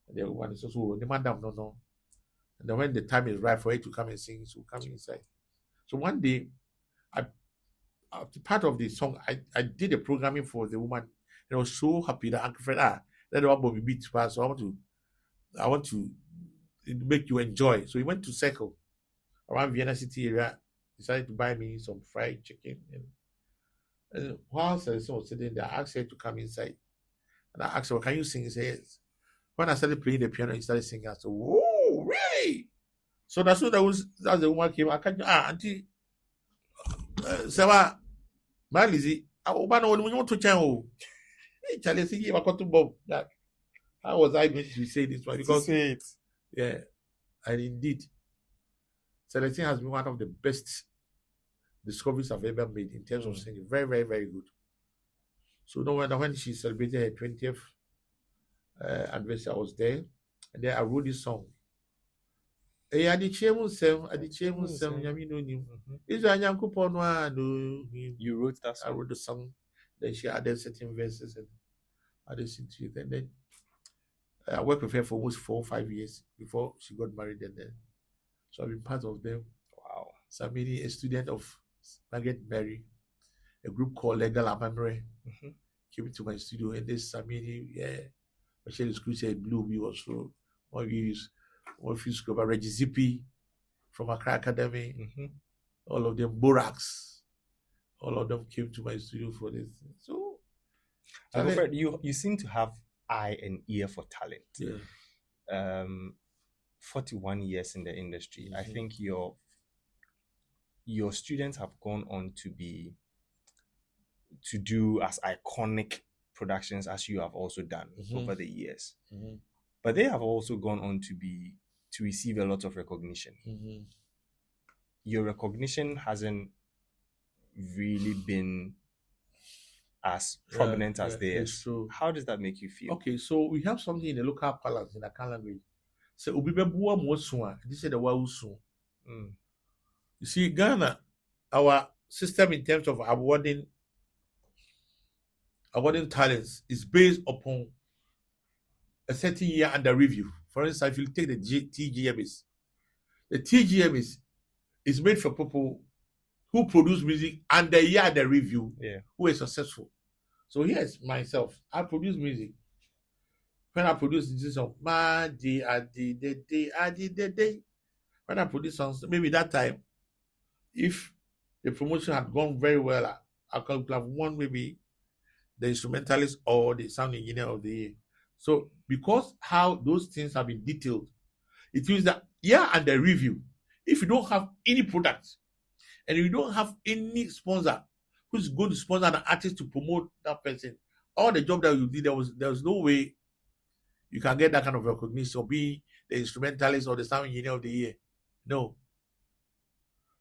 And the woman is also, the madam, no. And then when the time is right for her to come and sing, she will come inside. So one day, part of the song, I did the programming for the woman, and I was so happy that Uncle Fred, let one Bobby beat pass. So I want to make you enjoy. So he went to Circle around Vienna City area, decided to buy me some fried chicken. And while Celestine was sitting there, I asked her to come inside. And I asked her, can you sing? He said, yes. When I started playing the piano, he started singing. I said, whoa, really? So that's what that's the woman came. I can't, auntie, Sarah, my Lizzie, I want to channel. Hey, Charlie, see, I got to Bob. That how was I going to say this one? Because yeah, and indeed, Celestine has been one of the best discoveries I've ever made in terms of singing. Very, very, very good. So no wonder when she celebrated her 20th anniversary, I was there, and then I wrote this song. You wrote that song. I wrote the song. Then she added certain verses and I listened to it. And then I worked with her for almost 4 or 5 years before she got married. And then, so I've been part of them. Wow. Samini, a student of Margaret Mary, a group called Legal Amamre, came to my studio. And this Samini, Michelle School said Blue, we also one use. One few school about Reggie Zippy from Accra Academy, all of them, Borax, all of them came to my studio for this. So, Fred, you seem to have eye and ear for talent. Yeah. 41 years in the industry. I think your students have gone on to do as iconic productions as you have also done over the years. But they have also gone on to receive a lot of recognition. Your recognition hasn't really been as prominent as theirs. So how does that make you feel? Okay, so we have something in the local parlance in the Akan language. So this is the Wausu. You see, Ghana, our system in terms of awarding talents is based upon a certain year under review. For instance, if you take the TGMs, the TGMs is made for people who produce music and the year under review, who is successful. So here's myself. I produce music. When I produce this song, when I produce songs, maybe that time, if the promotion had gone very well, I could have won maybe the instrumentalist or the sound engineer of the year. So because how those things have been detailed, it means that under review, if you don't have any product and you don't have any sponsor who's going to sponsor an artist to promote that person, all the job that you did, there was no way you can get that kind of recognition or be the instrumentalist or the sound engineer of the year. No.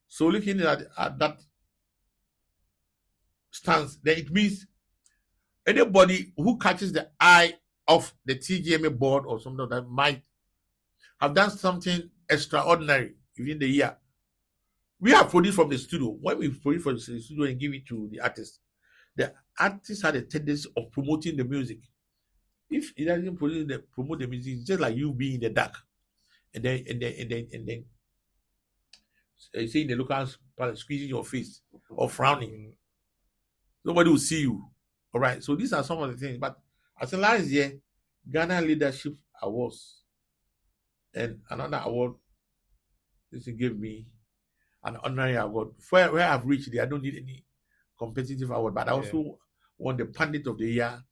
So looking at that stance, then it means anybody who catches the eye of the TGMA board or something that might have done something extraordinary, within the year. We have produced from the studio. When we produce from the studio and give it to the artist had a tendency of promoting the music. If it doesn't promote the music, it's just like you being in the dark, and then seeing the locals squeezing your face or frowning. Nobody will see you. All right. So these are some of the things. But as a last year, Ghana Leadership Awards and another award, this gave me an honorary award. Where I've reached there, I don't need any competitive award, but I also won the Pundit of the Year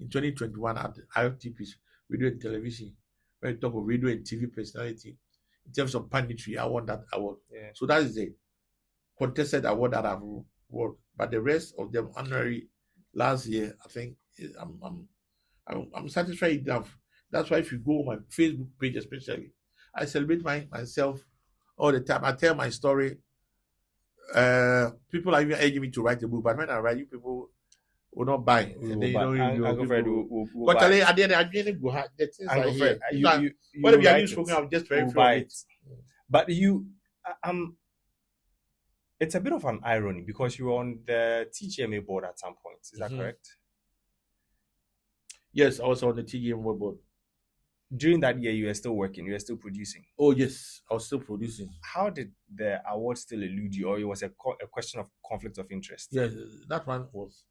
in 2021 at IOTP's Radio and Television. When you talk of radio and TV personality, in terms of punditry, I won that award. Yeah. So that is the contested award that I've won. But the rest of them honorary last year, I think I'm satisfied enough. That's why if you go on my Facebook page, especially, I celebrate myself all the time. I tell my story. People are even urging me to write a book, but when I write, you people will not buy. And then Uncle Fred will but buy. at the end, I'm going to go. The things Uncle are Fred, here. you Whatever you are write used it. for, I'm just very We'll few buy of it. But it's a bit of an irony because you were on the TGMA board at some point. Is that correct? Yes, I was on the TGMA board. During that year, you were still working. You were still producing. Oh yes, I was still producing. How did the award still elude you, or it was a question of conflict of interest? Yes, that one was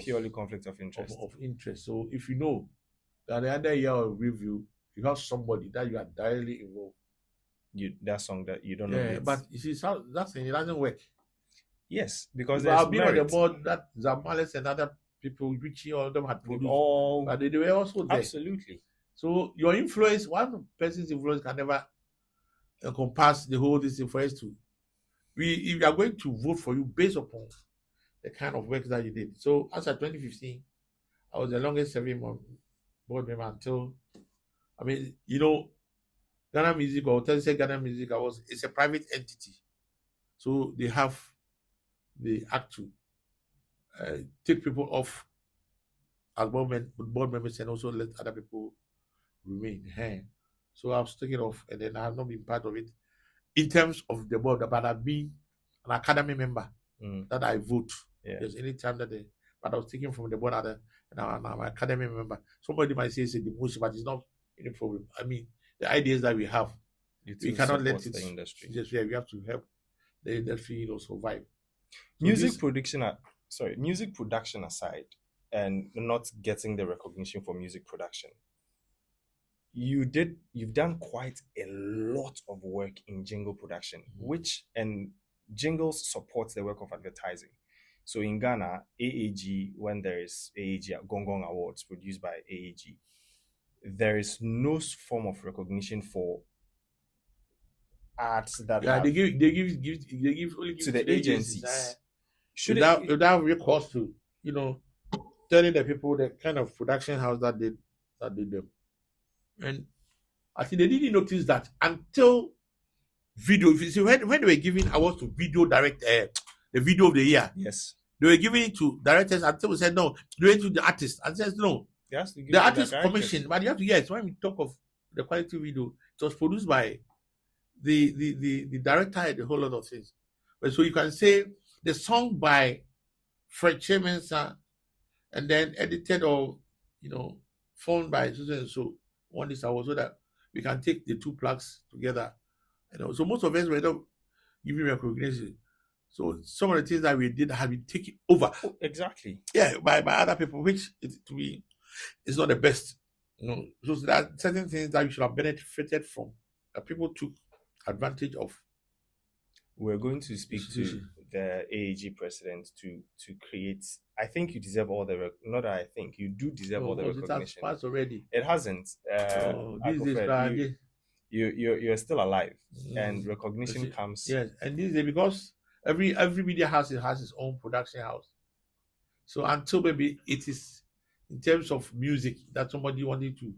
purely conflict of interest. Of interest. So if you know that the other year of review, you have somebody that you are directly involved. That song that you don't know. Yeah, but you see, that thing, it doesn't work. Yes, because I've been on the board that Zamales and other people, Richie, all of them had produced, but they were also there. Absolutely. So your influence, one person's influence can never encompass the whole thing for us to. If we are going to vote for you based upon the kind of work that you did. So as of 2015, I was the longest serving board member until, Ghana Music, or Ghana Music, it's a private entity. So they have the act to take people off as board members and also let other people remain. So I was taken off, and then I have not been part of it in terms of the board, but I've been an academy member that I vote. There's any time that but I was taken from the board and I'm an academy member. Somebody might say it's a demotion, but it's not any problem. I mean, the ideas that we have, we cannot let it. The industry. Just we have to help the industry, survive. So music production aside, and not getting the recognition for music production, you've done quite a lot of work in jingle production, and Jingles supports the work of advertising. So in Ghana, AAG, when there is AAG Gong Gong Awards produced by AAG, there is no form of recognition for arts that they give only to the agencies. Without recourse to telling the people the kind of production house that did them. And I think they didn't notice that until video. If you see, when they were giving awards to video the video of the year. Yes. They were giving it to directors until we said no, do it to the artist. And says no. The artist commission, but you have to when we talk of the quality video, it was produced by the director and the whole lot of things. But so you can say the song by Fred Kyei Mensah and then edited or phoned by so won this award so that we can take the two plugs together. So most of us were not giving recognition. So some of the things that we did have been taken over. Oh, exactly. Yeah, by other people, which to me is not the best. So there are certain things that you should have benefited from that people took advantage of. We're going to speak to the AAG president to create. I think you deserve all the not that I think you do deserve all the recognition. It has passed already. It hasn't. You're still alive, and recognition comes. Yes, and this is because every media house has its own production house. So until maybe it is in terms of music that somebody wanted to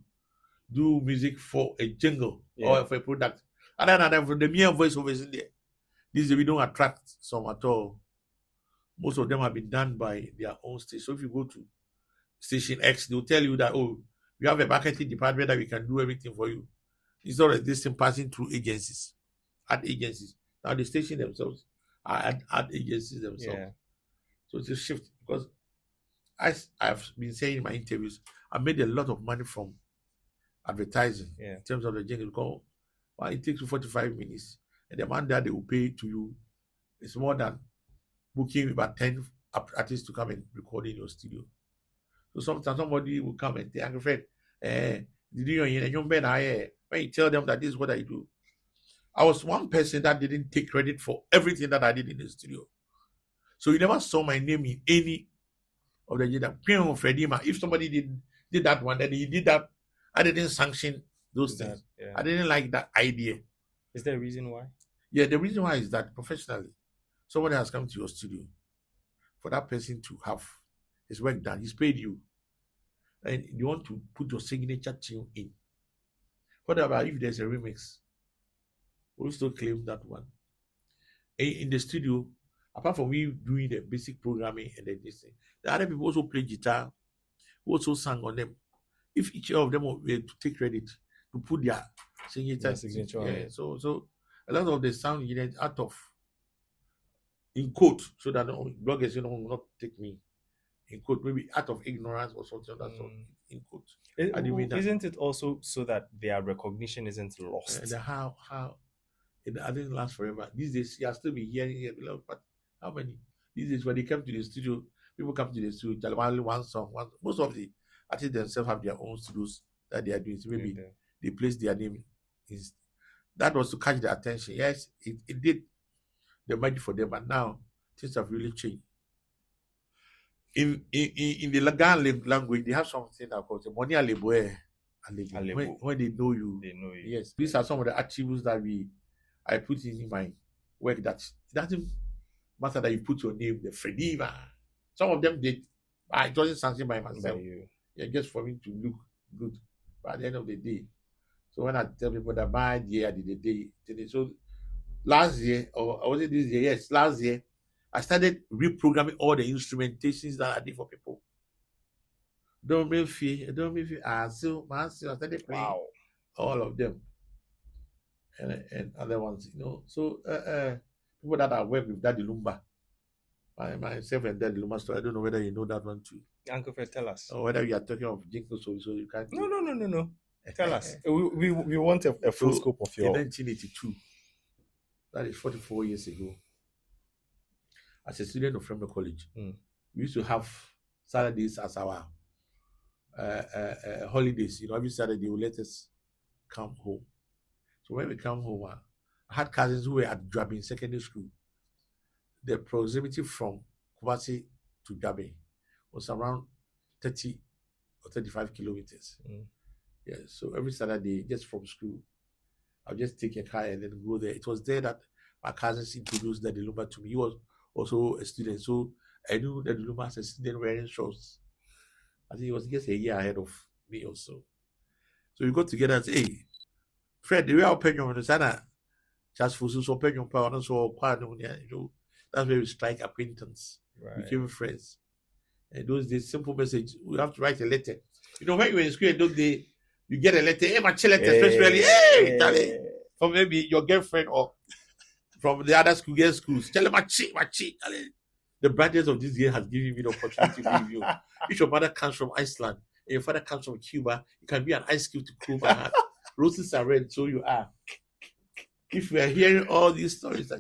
do music for a jingle or for a product, other than for the mere voiceovers in there, we don't attract some at all. Most of them have been done by their own station. So if you go to station X, they'll tell you that we have a marketing department that we can do everything for you. It's not like this thing passing through agencies ad agencies. Now the station themselves are ad agencies themselves. Yeah. So it's a shift because I've been saying in my interviews, I made a lot of money from advertising in terms of the jingle. Because well, it takes you 45 minutes, and the amount that they will pay to you is more than booking about 10 artists to come and record in your studio. So sometimes somebody will come and say, Uncle Fred, did you when you tell them that this is what I do. I was one person that didn't take credit for everything that I did in the studio. So you never saw my name in any of the Fredyma. If somebody did that one, then he did that. I didn't sanction those things. Yeah. I didn't like that idea. Is there a reason why? Yeah, the reason why is that professionally, somebody has come to your studio for that person to have his work done. He's paid you. And you want to put your signature tune in. What about if there's a remix? We'll still claim that one. In the studio, apart from we doing the basic programming and then this thing, the other people also play guitar, who also sang on them. If each of them were to take credit to put their signature on it. So a lot of the sound engineers out of in quote, so that bloggers will not take me in quote, maybe out of ignorance or something of that sort, in quote. Isn't it also so that their recognition isn't lost? And how it didn't last forever. These days, you still be hearing it, but how many? These days, when they come to the studio, people come to the studio, only one song. Most of the artists themselves have their own studios that they are doing. So maybe they place their name. That was to catch the attention. Yes, it did the magic for them, but now things have really changed. In the Ghana language, they have something that calls the money aleboe. When they know you. Yes, these are some of the attributes that I put in my work that it doesn't matter that you put your name, the Fredyma. Some of them did, but it wasn't something by myself. Yeah, just for me to look good. But at the end of the day, so when I tell people that my year I did the day, so last year, or was it this year? Yes, last year, I started reprogramming all the instrumentations that I did for people. Don't make fear. I started playing all of them. And other ones, So people that I work with, Daddy Lumba, myself and Daddy Lumba story. I don't know whether you know that one too. Uncle Fred, tell us. Or whether you are talking of Jingles, so you can't. No. Tell us. We want a full scope of your. In 1982, that is 44 years ago, as a student of Fredyma College, we used to have Saturdays as our holidays. Every Saturday they will let us come home. So when we come home, I had cousins who were at Drabin Secondary School. The proximity from Kumasi to Drabin was around 30 or 35 kilometers. Yeah, so every Saturday, just from school, I'll just take a car and then go there. It was there that my cousins introduced Daddy Lumba to me. He was also a student, so I knew Daddy Lumba as a student wearing shorts. I think he was just a year ahead of me also. So we got together and say, hey, Fred, the way I open your sana, just for so open your power, so that's where we strike acquaintance, became friends. And those days, simple message, we have to write a letter. When you're in school, those days, you get a letter, hey, my letter, especially, hey, Charlie, from maybe your girlfriend or from the other schools. Tell them, my Charlie. The brightness of this year has given me the opportunity to leave you. If your mother comes from Iceland and your father comes from Cuba, you can be an ice cube to cool my heart. Roses are red, so you are. If we are hearing all these stories,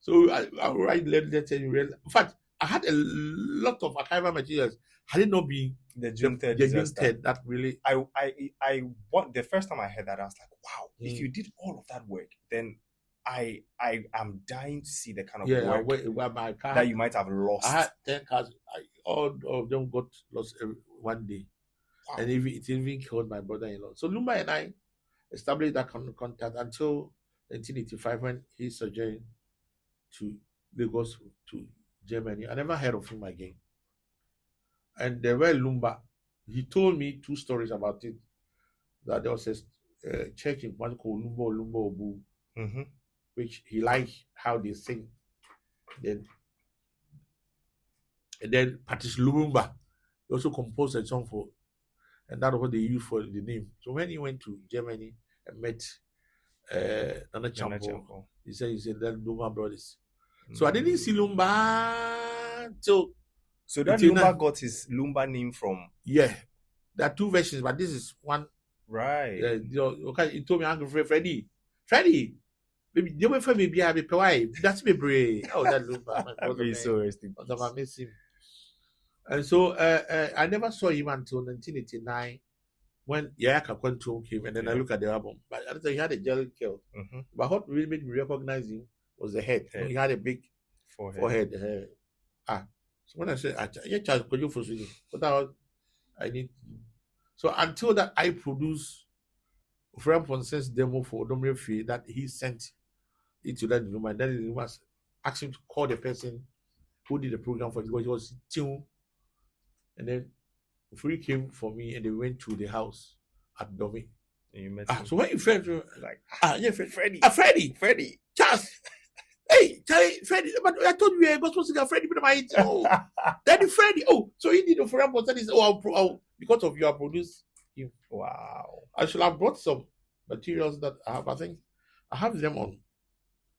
so I'll write letters. In fact, I had a lot of archival materials. Had it not been the June 3rd, that really, the first time I heard that, I was like, wow, if you did all of that work, then I am dying to see the kind of work my car, that you might have lost. I had 10 cars. All of them got lost one day. Wow. And it even killed my brother-in-law. So Lumba and I established that contact until 1985 when he sojourned to Lagos, to Germany. I never heard of him again. And there were Lumba. He told me 2 stories about it. That there was a church in one called Lumba Obu, which he liked how they sing. And then Patrice Lumumba also composed a song for, and that's what they used for the name. So when he went to Germany and met Nana Champo. Champo. He said that Lumba brothers. So I didn't see Lumba till. So that Lumba got his Lumba name from. Yeah, there are two versions, but this is one. Right. Okay, he told me, Uncle Freddie, baby, you went for me, be why? That's me, brave. Oh, that Lumba. He's so resting. I miss him. And so I never saw him until 1989 when Yayaka Kwanto came, and then I look at the album. But at the time, he had a gel curl. But what really made me recognize him was the head. He had a big forehead. So when I said, could you foresee? But I need. So until that, I produced Fred Ponson's demo for Domre Free that he sent it to that room, and then he was asked him to call the person who did the program for it because he was tuned. And then Free came for me, and they went to the house at Domi. And you met him. So when you friend, like, yeah, Freddie. Freddie, Charles. Hey, Charlie, Freddie, but I told you I was supposed to get Freddie, but my Daddy Freddie. Oh, so he did the for example, that is because of you, I produced him. Wow. I should have brought some materials that I have. I think I have them on.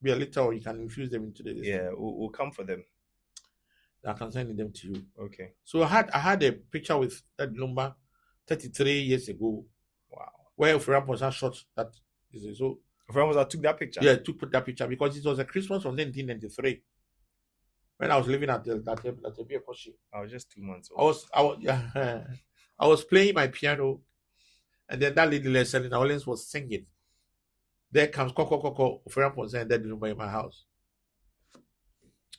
Be a little, or you can infuse them into the. Yeah, we'll come for them. I can send them to you. Okay. So I had a picture with that Lumba 33 years ago. Wow. Where Fredyma shot that. So Fredyma took that picture. Yeah, took that picture because it was a Christmas of 1993 when I was living at the Abeiku. I was just 2 months old. I was playing my piano, and then that lady lesson in Orleans was singing. There comes Coco Fredyma and that Lumba in my house.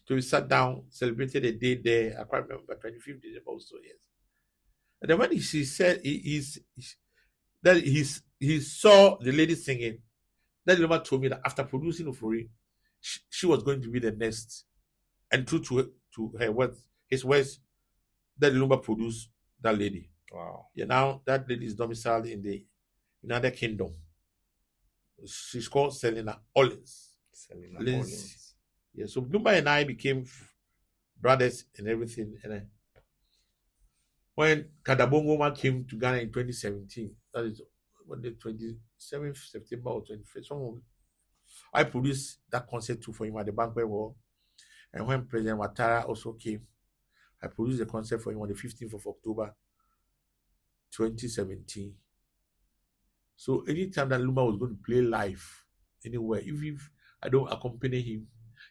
So we sat down, celebrated a day there. I can't remember, 25th December also, yes. And then when she said he saw the lady singing, that Lumba told me that after producing Ofori, she was going to be the next. And true to her words, his words, that Lumba produced that lady. Wow. Yeah, now that lady is domiciled in the United Kingdom. She's called Selena Orleans. Yeah, so Lumba and I became brothers and everything. And when Kadabongo came to Ghana in 2017, that is on the 27th September or 21st, I produced that concert too for him at the banquet hall. And when President Ouattara also came, I produced the concert for him on the 15th of October 2017. So anytime that Lumba was going to play live anywhere, if I don't accompany him,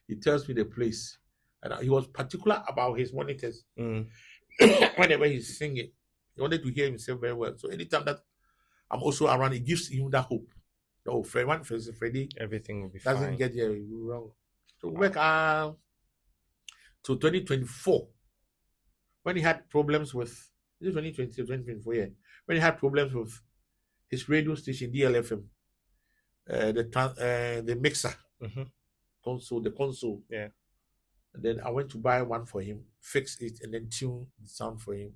he tells me the place. And he was particular about his monitors. Whenever he's singing, he wanted to hear himself very well. So anytime that I'm also around, it gives him that hope. Oh, Freddie, everything will be doesn't fine. Get there wrong. So back to 2024, when he had problems with, is it 2020 or 2024? Yeah, when he had problems with his radio station DLFM, the mixer, the console. Yeah. And then I went to buy one for him, fix it, and then tune the sound for him.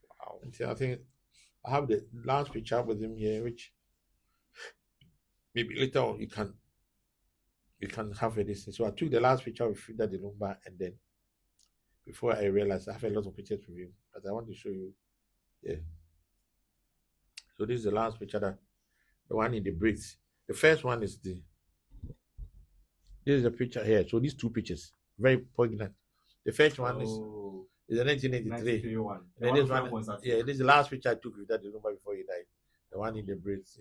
Wow. Until I think I have the last picture with him here, which maybe later on you can have it. So I took the last picture with Frida the Lumba, and then before I realized I have a lot of pictures with him, but I want to show you. Yeah. So this is the last picture, the one in the bricks. The first one is this is the picture here. So these two pictures, very poignant. The first one is the 1983. And this one, this is the last picture I took with that Lumba before he died. The one in the bricks,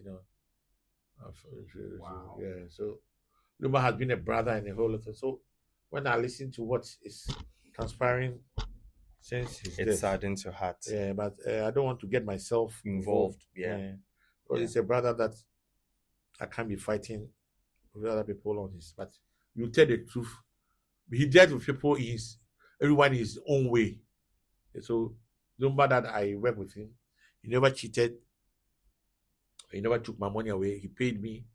Wow. Yeah. So Lumba has been a brother and a whole lot. So when I listen to what is transpiring since his death, saddens your heart. Yeah, but I don't want to get myself involved. Yeah. Because it's a brother that I can't be fighting with other people on this. But you tell the truth. He dealt with people everyone in his own way. And so Lumba that I work with him, he never cheated. He never took my money away. He paid me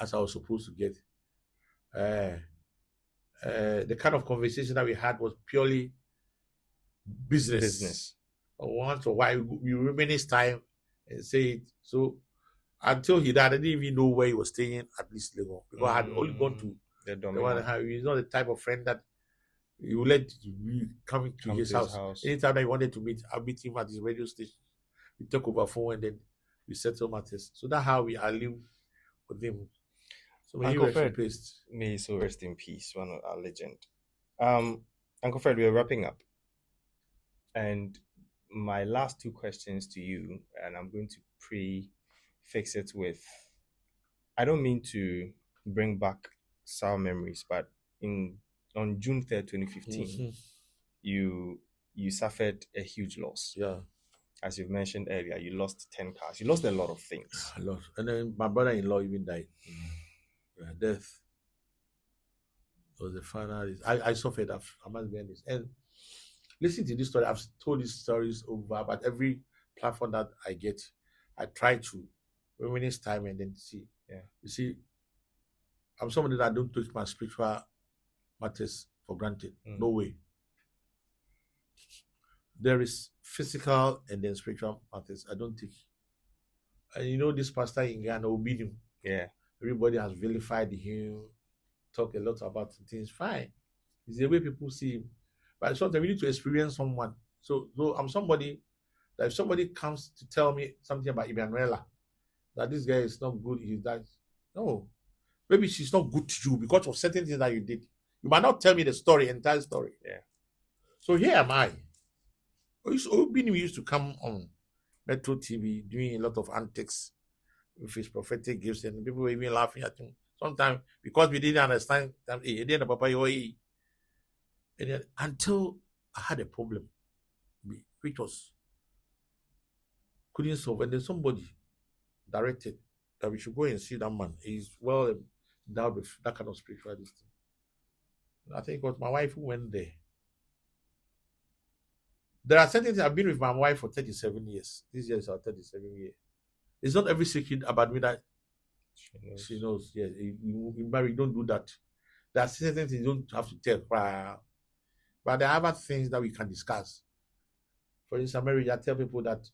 as I was supposed to get. The kind of conversation that we had was purely business. Once or while we reminisce time and say it. So until he died, I didn't even know where he was staying at least level. Because I had only gone to the one. He's not the type of friend that you will let me come to his house. Anytime that he wanted to meet, I'll meet him at his radio station. We talk over phone and then we settle matters. So that's how I live with him. So may he Uncle rest in Fred, peace. may he so rest in peace, one of our legend. Uncle Fred, we're wrapping up. And my last two questions to you, and I'm going to prefix it with, I don't mean to bring back sour memories, but on June 3rd, 2015, Mhm. you suffered a huge loss. Yeah, As you've mentioned earlier, you lost 10 cars. You lost a lot of things. I lost. And then my brother-in-law even died. Death was the final. I suffered. I must be honest. And listen to this story. I've told these stories over, but every platform that I get, I try to reminisce time and then see. Yeah. You see, I'm somebody that don't take my spiritual matters for granted. No way. There is physical and then spiritual matters. I don't take. And you know, this pastor in Ghana, Obinu. Yeah. Everybody has vilified him, talk a lot about things. Fine. It's the way people see him. But sometimes we need to experience someone. So I'm somebody that if somebody comes to tell me something about Emanuela, that this guy is not good, he's that. No. Maybe she's not good to you because of certain things that you did. You might not tell me the story, entire story. Yeah. So here am I. Obinu used to come on Metro TV doing a lot of antics with his prophetic gifts, and people were even laughing at him. Sometimes because we didn't understand that and then, until I had a problem, which was couldn't solve, and then somebody directed that we should go and see that man. He's well endowed with that kind of spirituality. I think it was my wife who went there. There are certain things. I've been with my wife for 37 years. This year is our 37 year. It's not every secret about me that she knows. Yes, you marry, don't do that. There are certain things you don't have to tell. But there are other things that we can discuss. For instance, marriage, I tell people that,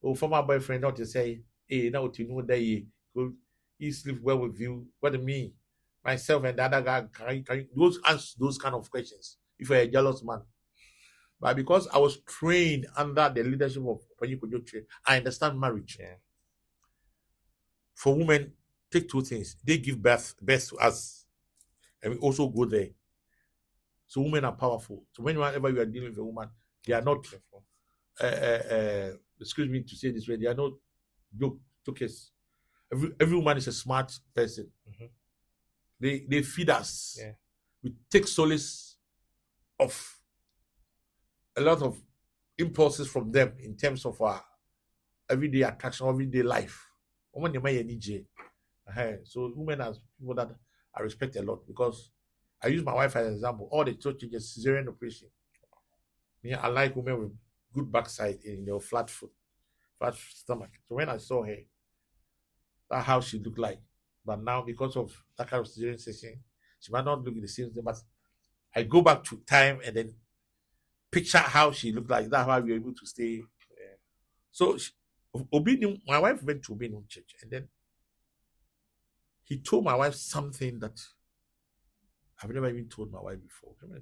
oh, former boyfriend, not to say, hey, now you know that he sleep well with you. What do you mean? Myself and the other guy, can you those answer those kind of questions if you're a jealous man. But because I was trained under the leadership of Abeiku Dadson, I understand marriage. Yeah. For women, take two things. They give birth to us, and we also go there. So women are powerful. So whenever you are dealing with a woman, they are not, excuse me to say this way, they are not jokers. Every woman is a smart person. Mm-hmm. They feed us. Yeah. We take solace of a lot of impulses from them in terms of our everyday attraction, everyday life. So women are people that I respect a lot because I use my wife as an example. All the church changes, cesarean operation. I like women with good backside in your flat stomach. So when I saw her, that's how she looked like. But now, because of that kind of cesarean section, she might not look the same thing. But I go back to time and then picture how she looked like. That's how we were able to stay. Yeah. So my wife went to Obinu church, and then he told my wife something that I've never even told my wife before. I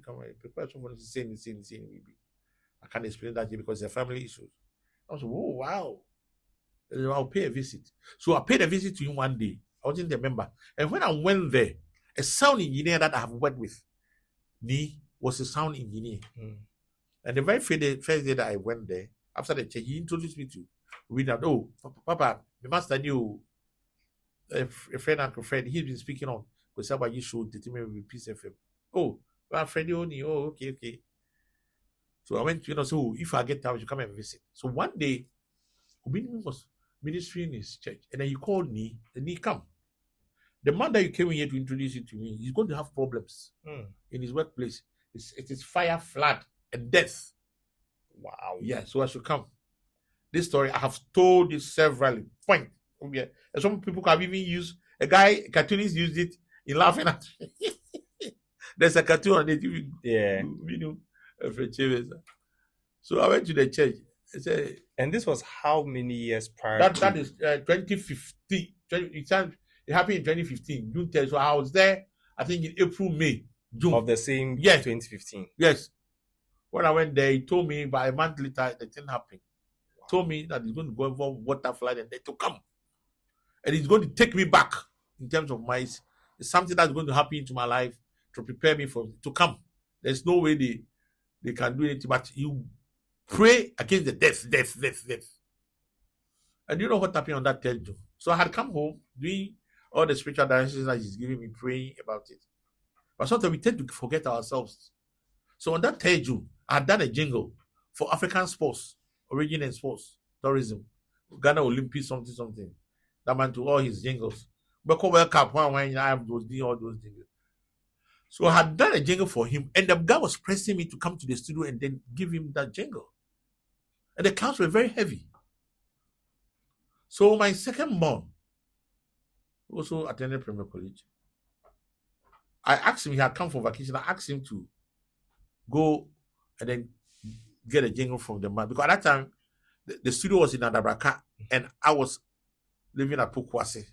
can't explain that because it's a family issue. I was like, oh, wow. I'll pay a visit. So I paid a visit to him one day. I wasn't a member. And when I went there, a sound engineer that I have worked with me was a sound engineer. And the very first day that I went there, after the church, he introduced me to Winner. Oh, Papa, the master knew a friend, Uncle Fred, he's been speaking on because somebody showed the team with Peace FM. Oh, well, Freddie only. Oh, okay. So I went, so if I get time, you come and visit. So one day, Obinu was ministering in his church, and then he called me, and he come. The man that you came in here to introduce you to me, he's going to have problems in his workplace. It is fire, flood, and death. Wow. Yeah, so I should come. This story, I have told it several points. And some people have even used, a cartoonist used it in laughing at me. There's a cartoon on it. Yeah. Fred Kyei Mensah. So I went to the church. I said, and this was how many years prior? That is 2015. It happened in 2015. June 10th. So I was there, I think in April, May, June. Of the same year, 2015. Yes. When I went there, he told me by a month later, the thing happened. Wow. Told me that he's going to go over water flood and they to come. And he's going to take me back in terms of my It's something that's going to happen into my life to prepare me for to come. There's no way they can do anything, but you pray against the death. And you know what happened on that third June? So I had come home doing all the spiritual directions that he's giving me, praying about it. But sometimes we tend to forget ourselves. So on that third June, I had done a jingle for African sports, origin and sports, tourism, Ghana Olympics, something. That man to all his jingles. But World Cup, when I have those all those jingles. So I had done a jingle for him, and the guy was pressing me to come to the studio and then give him that jingle. And the clouds were very heavy. So my second born also attended Premier College. I asked him, he had come for vacation. I asked him to go and then get a jingle from the man. Because at that time, the studio was in Adabraka and I was living at Pokwase.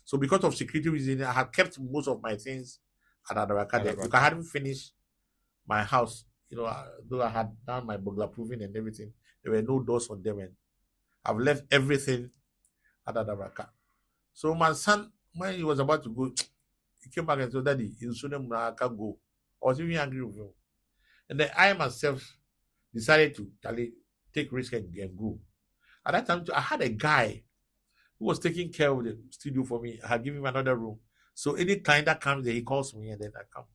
So because of security reasons, I had kept most of my things at Adabraka there. Because I hadn't finished my house. Though I had done my burglar proofing and everything, there were no doors on them. And I've left everything at Adabraka. So my son, when he was about to go, he came back and said, Daddy, you shouldn't go. I was even angry with him. And then I myself decided to take risk and go. At that time, I had a guy who was taking care of the studio for me. I had given him another room. So any client that comes there, he calls me and then I come.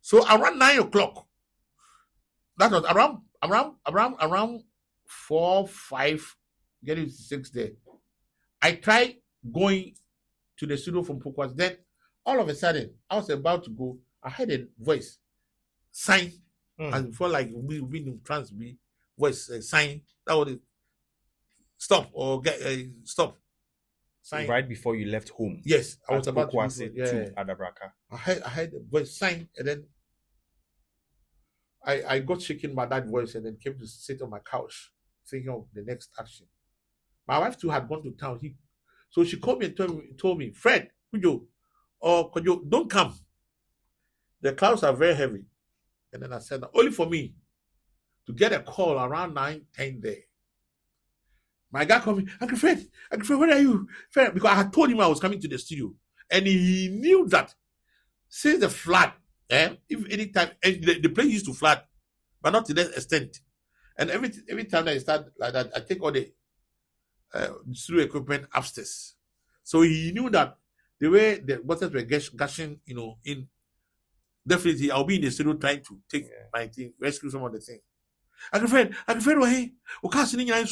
So around 9 o'clock, that was around 4, 5, getting 6 there. I tried going to the studio from Pokwas. Then all of a sudden, I was about to go. I heard a voice, sign, and felt like we in trance, voice, sign. That was it. Stop or get stop. Sign. Right before you left home. Yes, I was about to Adabraka. I heard the voice, sign, and then I got shaken by that voice and then came to sit on my couch thinking of the next action. My wife too had gone to town. So she called me and told me, Fred, Kojo, don't come. The clouds are very heavy. And then I said, only for me to get a call around 9, 10 there. My guy called me, Uncle Fred, where are you? Fred, because I had told him I was coming to the studio. And he knew that since the flood, if any time, the place used to flood, but not to that extent. And every time that I start like that, I take all the studio equipment upstairs. So he knew that the way the waters were gushing, in definitely I'll be in the studio trying to take my thing, rescue some of the things. Uncle Fred, why? I'm saying I'm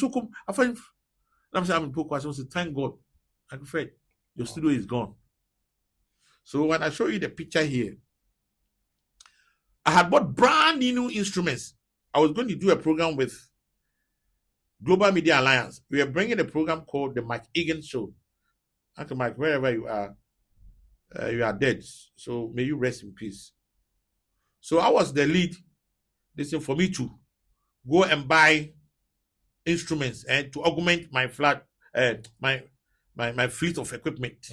in Poko. I said, thank God. Uncle Fred, your studio is gone. So when I show you the picture here, I had bought brand new instruments. I was going to do a program with Global Media Alliance. We are bringing a program called the Mike Egan Show. Uncle Mike, wherever you are dead. So may you rest in peace. So I was the lead. This is for me to go and buy instruments and to augment my my fleet of equipment.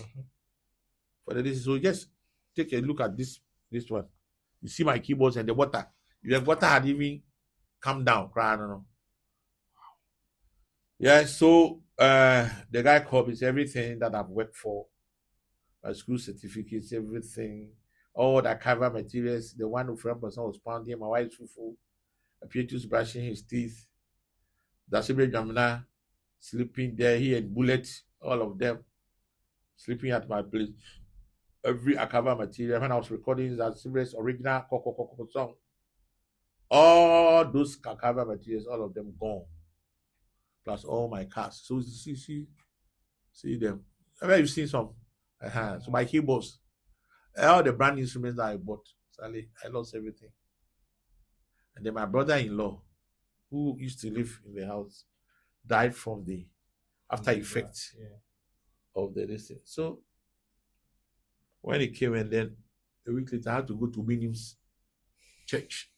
For this, so just take a look at this one. You see my keyboards and the water. The water had even come down. I don't know. Yeah, so the guy called me, everything that I've worked for, my school certificates, everything, all the cover materials, the one who friend person was pounding, my wife's fufu, a PhD brushing his teeth, Dasibre Jamina sleeping there, he and Bullet, all of them sleeping at my place. Every cover material, when I was recording Dasibre's original Koko song, all those cover materials, all of them gone. Plus all my cars. So see them. Have you seen some? So my keyboards, all the brand instruments that I bought, sadly, I lost everything. And then my brother-in-law, who used to live in the house, died from the after effects of the listen. So when he came and then a week later, I had to go to Minim's church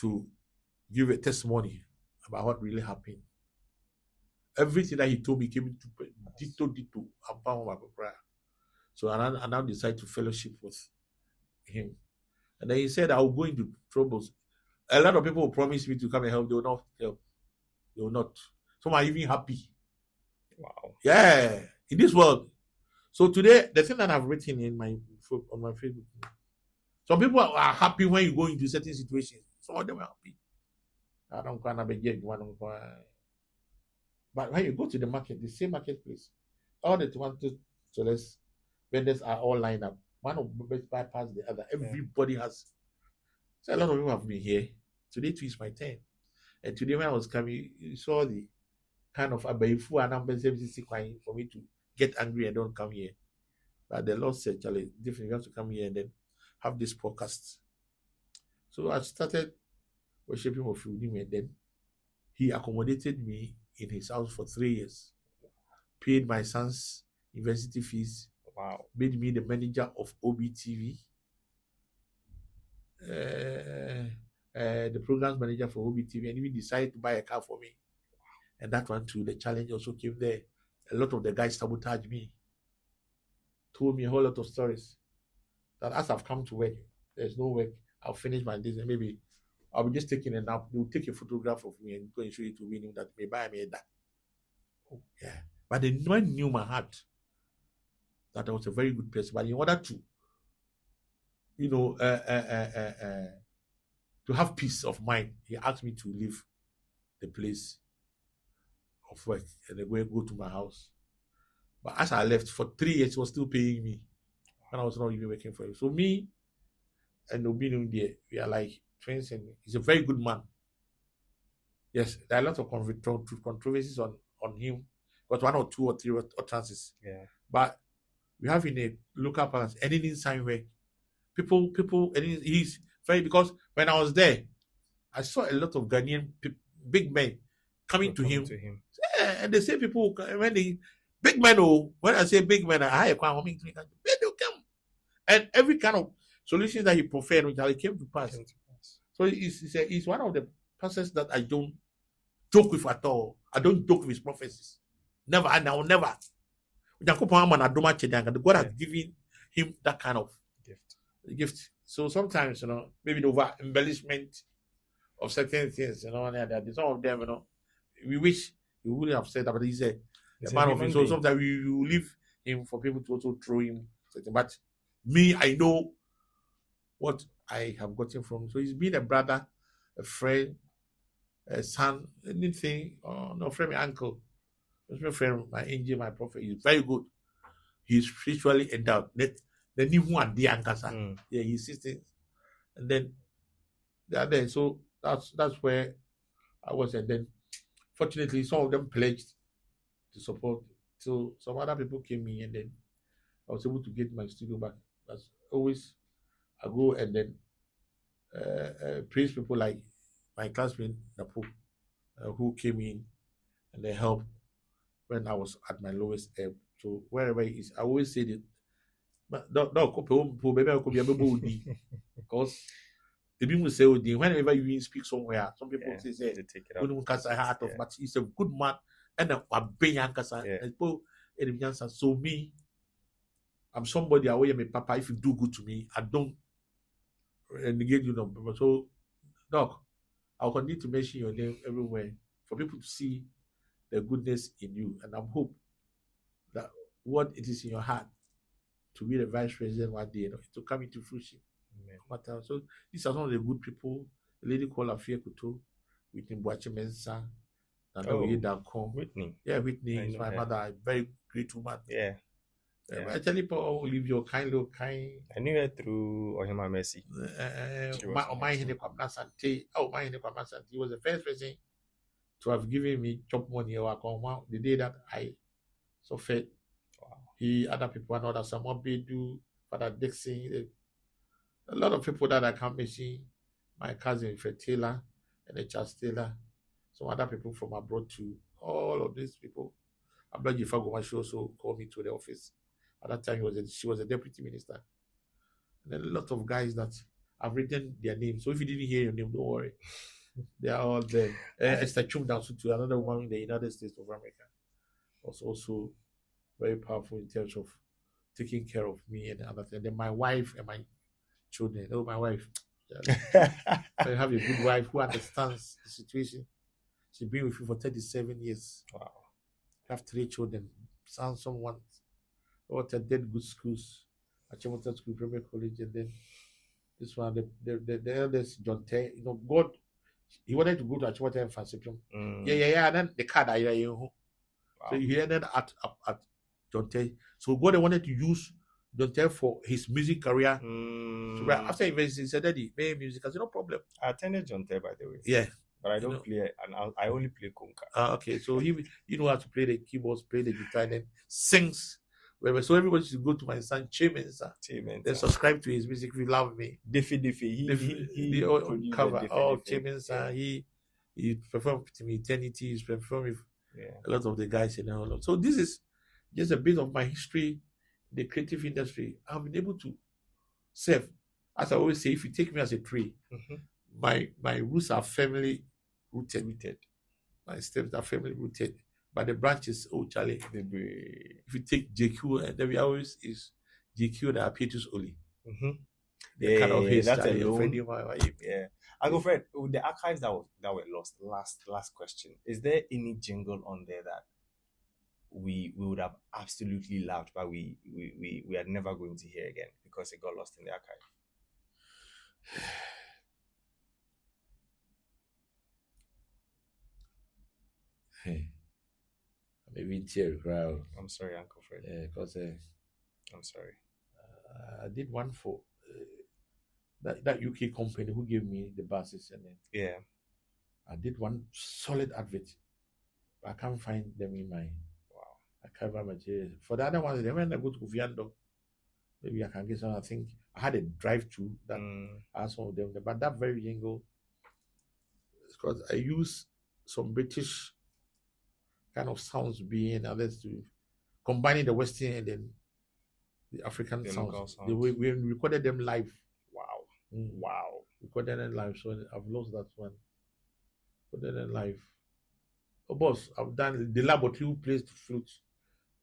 to give a testimony about what really happened. Everything that he told me came into ditto. So I now decided to fellowship with him. And then he said, I will go into troubles. A lot of people will promise me to come and help. They will not help. They will not. Some are even happy. Wow. Yeah. In this world. So today, the thing that I've written in on my Facebook, some people are happy when you go into certain situations. Some of them are happy. I don't want to be one. But when you go to the market, the same marketplace, all the tomatoes, sellers, vendors are all lined up. One of them bypass the other. Everybody has. So a lot of people have been here. Today too is my turn. And today when I was coming, you saw the kind of Abeiku Dadson for me to get angry and don't come here. But the Lord said, Charlie, different, you have to come here and then have this podcast. So I started worshiping with Fredyma, and then he accommodated me in his house for 3 years, paid my son's university fees, made me the manager of OBTV, the programs manager for OBTV, and even decided to buy a car for me. And that one too, the challenge also came there. A lot of the guys sabotaged me, told me a whole lot of stories. That as I've come to work, there's no work. I'll finish my days and maybe I'll be just taking a nap. They'll take a photograph of me and go and show it to Winnie that may buy me that. Oh, yeah. But the man knew my heart that I was a very good person. But in order to, to have peace of mind, he asked me to leave the place of work and then go to my house. But as I left for 3 years, he was still paying me, and I was not even working for him. So me and Obinu there, we are like twins, and he's a very good man. Yes, there are a lot of controversies on him, but 1 or 2 or 3 utterances. Yeah. But we have in a local balance, and in sign where people, and he's very, because when I was there, I saw a lot of Ghanaian big men coming to him. Yeah, and they say people, when they, big men, when I say big men, I come, they'll come. And every kind of solutions that he preferred, which came to pass. So he's one of the pastors that I don't joke with at all. I don't joke with his prophecies. Never, and I will never. God has given him that kind of gift. So sometimes, maybe the over embellishment of certain things, some of them, we wish he wouldn't have said that, but he said, the man of him. So sometimes we leave him for people to also throw him. But me, I know what I have gotten from him. So he's been a brother, a friend, a son, anything. No, friend, my uncle. My friend, my angel, my prophet. He's very good. He's spiritually endowed. The new one, the Ankasa. Yeah, he sees things. And then they are there. So that's where I was. And then fortunately, some of them pledged to support. So some other people came in, and then I was able to get my studio back. That's always I go and then praise people like my classmate Napo, who came in and they helped when I was at my lowest ebb. So wherever it is, I always say that, but because the people say, whenever you speak somewhere, some people say, they take it out. But he's a good man and a big So me, I'm somebody away my papa. If you do good to me, I don't negate you. So, Doc, I'll continue to mention your name everywhere for people to see the goodness in you, and I'm hope that what it is in your heart to be the vice president one day, to come into fruition. Amen. So these are some of the good people. A lady called Afia Kuto, Whitney Mensah, Whitney. Yeah, Whitney is my mother, a very great woman. Yeah. Actually, Paul leave your kind. I knew her through Ohima Mercy. He was the first person to have given me chop money the day that I suffered. Wow. He, other people, another someone do Father Dixon, a lot of people that I can't mention. My cousin Fred Taylor and Charles Taylor, some other people from abroad too. All of these people. Abla Jifago, she also called me to the office. At that time, she was a deputy minister. And then a lot of guys that I've written their names. So if you didn't hear your name, don't worry. They are all there. Esther Chum down to another one in the United States of America. Was also very powerful in terms of taking care of me and other things. And then my wife and my children. Oh, my wife. I have a good wife who understands the situation. She's been with you for 37 years. Wow. I have 3 children. Someone What attended good schools, Achimota School, Premier College, and then this one, the eldest John Tay, God, he wanted to go to Achimota and Fancypium. Yeah. And then the card I Wow. So he ended at John Tay. So God wanted to use John Tay for his music career. So after he said that he made music, I said, no problem. I attended John Tay, by the way. Yeah. But I don't play, and I only play conga. Okay, so he know how to play the keyboards, play the guitar, and then sings. So everybody should go to my son Kyei Mensah. Then subscribe to his music if you love me. Diffy. He cover. Kyei Mensah. He performed with Eternity. He's performed with a lot of the guys in all. So this is just a bit of my history, the creative industry. I've been able to serve. As I always say, if you take me as a tree, my roots are family rooted. My stems are family rooted. But the branches, Charlie, if you take JQ, and then we always is JQ that appears only. The kind of his that's Fredyma. Yeah. Uncle Fred, with the archives that were lost, last question. Is there any jingle on there that we would have absolutely loved, but we are never going to hear again because it got lost in the archive? Maybe tear crowd. I'm sorry, Uncle Fred. Yeah, because I'm sorry. I did one for that UK company who gave me the buses, and then I did one solid advert, but I can't find them in my archival material. For the other ones, then when I go to Viando, maybe I can get some. I think I had a drive through that I had some of them, but that very jingle, because I use some British kind of sounds being others to combining the Western and then the African sounds. We recorded them live. Wow. Recorded them live. So I've lost that one. Recorded them live. Oh, boss, I've done the laboratory who plays the flute.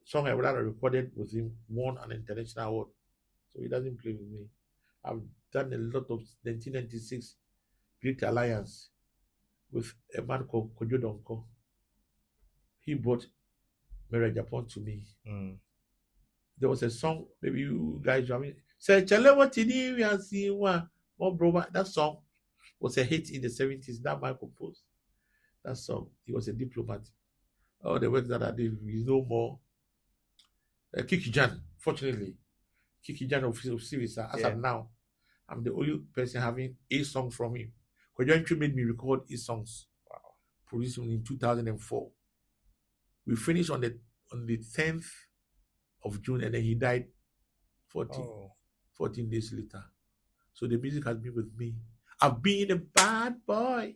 Song I would have recorded with him won an international award. So he doesn't play with me. I've done a lot of 1996 Great Alliance with a man called Kojo Donko. He brought Mary Japan to me. There was a song, maybe you guys know me. Say, that song was a hit in the 70s. That man composed that song. He was a diplomat. All the work that I did, we know more. Kiki Jan, fortunately, Kiki Jan of Civisa, as of now, I'm the only person having a song from him. Kojo made me record his songs. Produced him in 2004. We finished on the 10th of June, and then he died 14 days later. So the music has been with me. I've been a bad boy.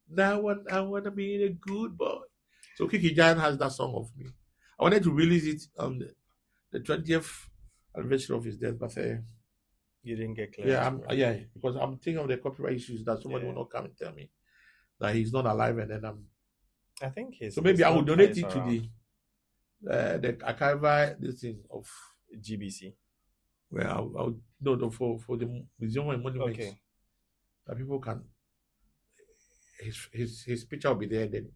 Now I want to be a good boy. So Kiki Jan has that song of me. I wanted to release it on the 20th anniversary of his death, but you didn't get clear. because I'm thinking of the copyright issues that somebody will not come and tell me that he's not alive, and then I think so maybe I will donate it to the archival this thing of GBC. Well, I'll no for the museum and monuments. Okay. That people can his picture will be there, then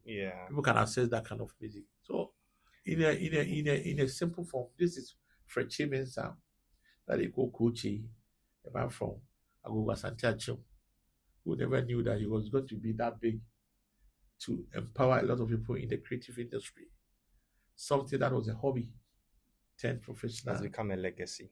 people can access that kind of music. So in a simple form, this is Fred Kyei Mensah that they call Kochi, a man from Agogo Santiago, who never knew that he was going to be that big to empower a lot of people in the creative industry. Something that was a hobby turned professional. Has become a legacy.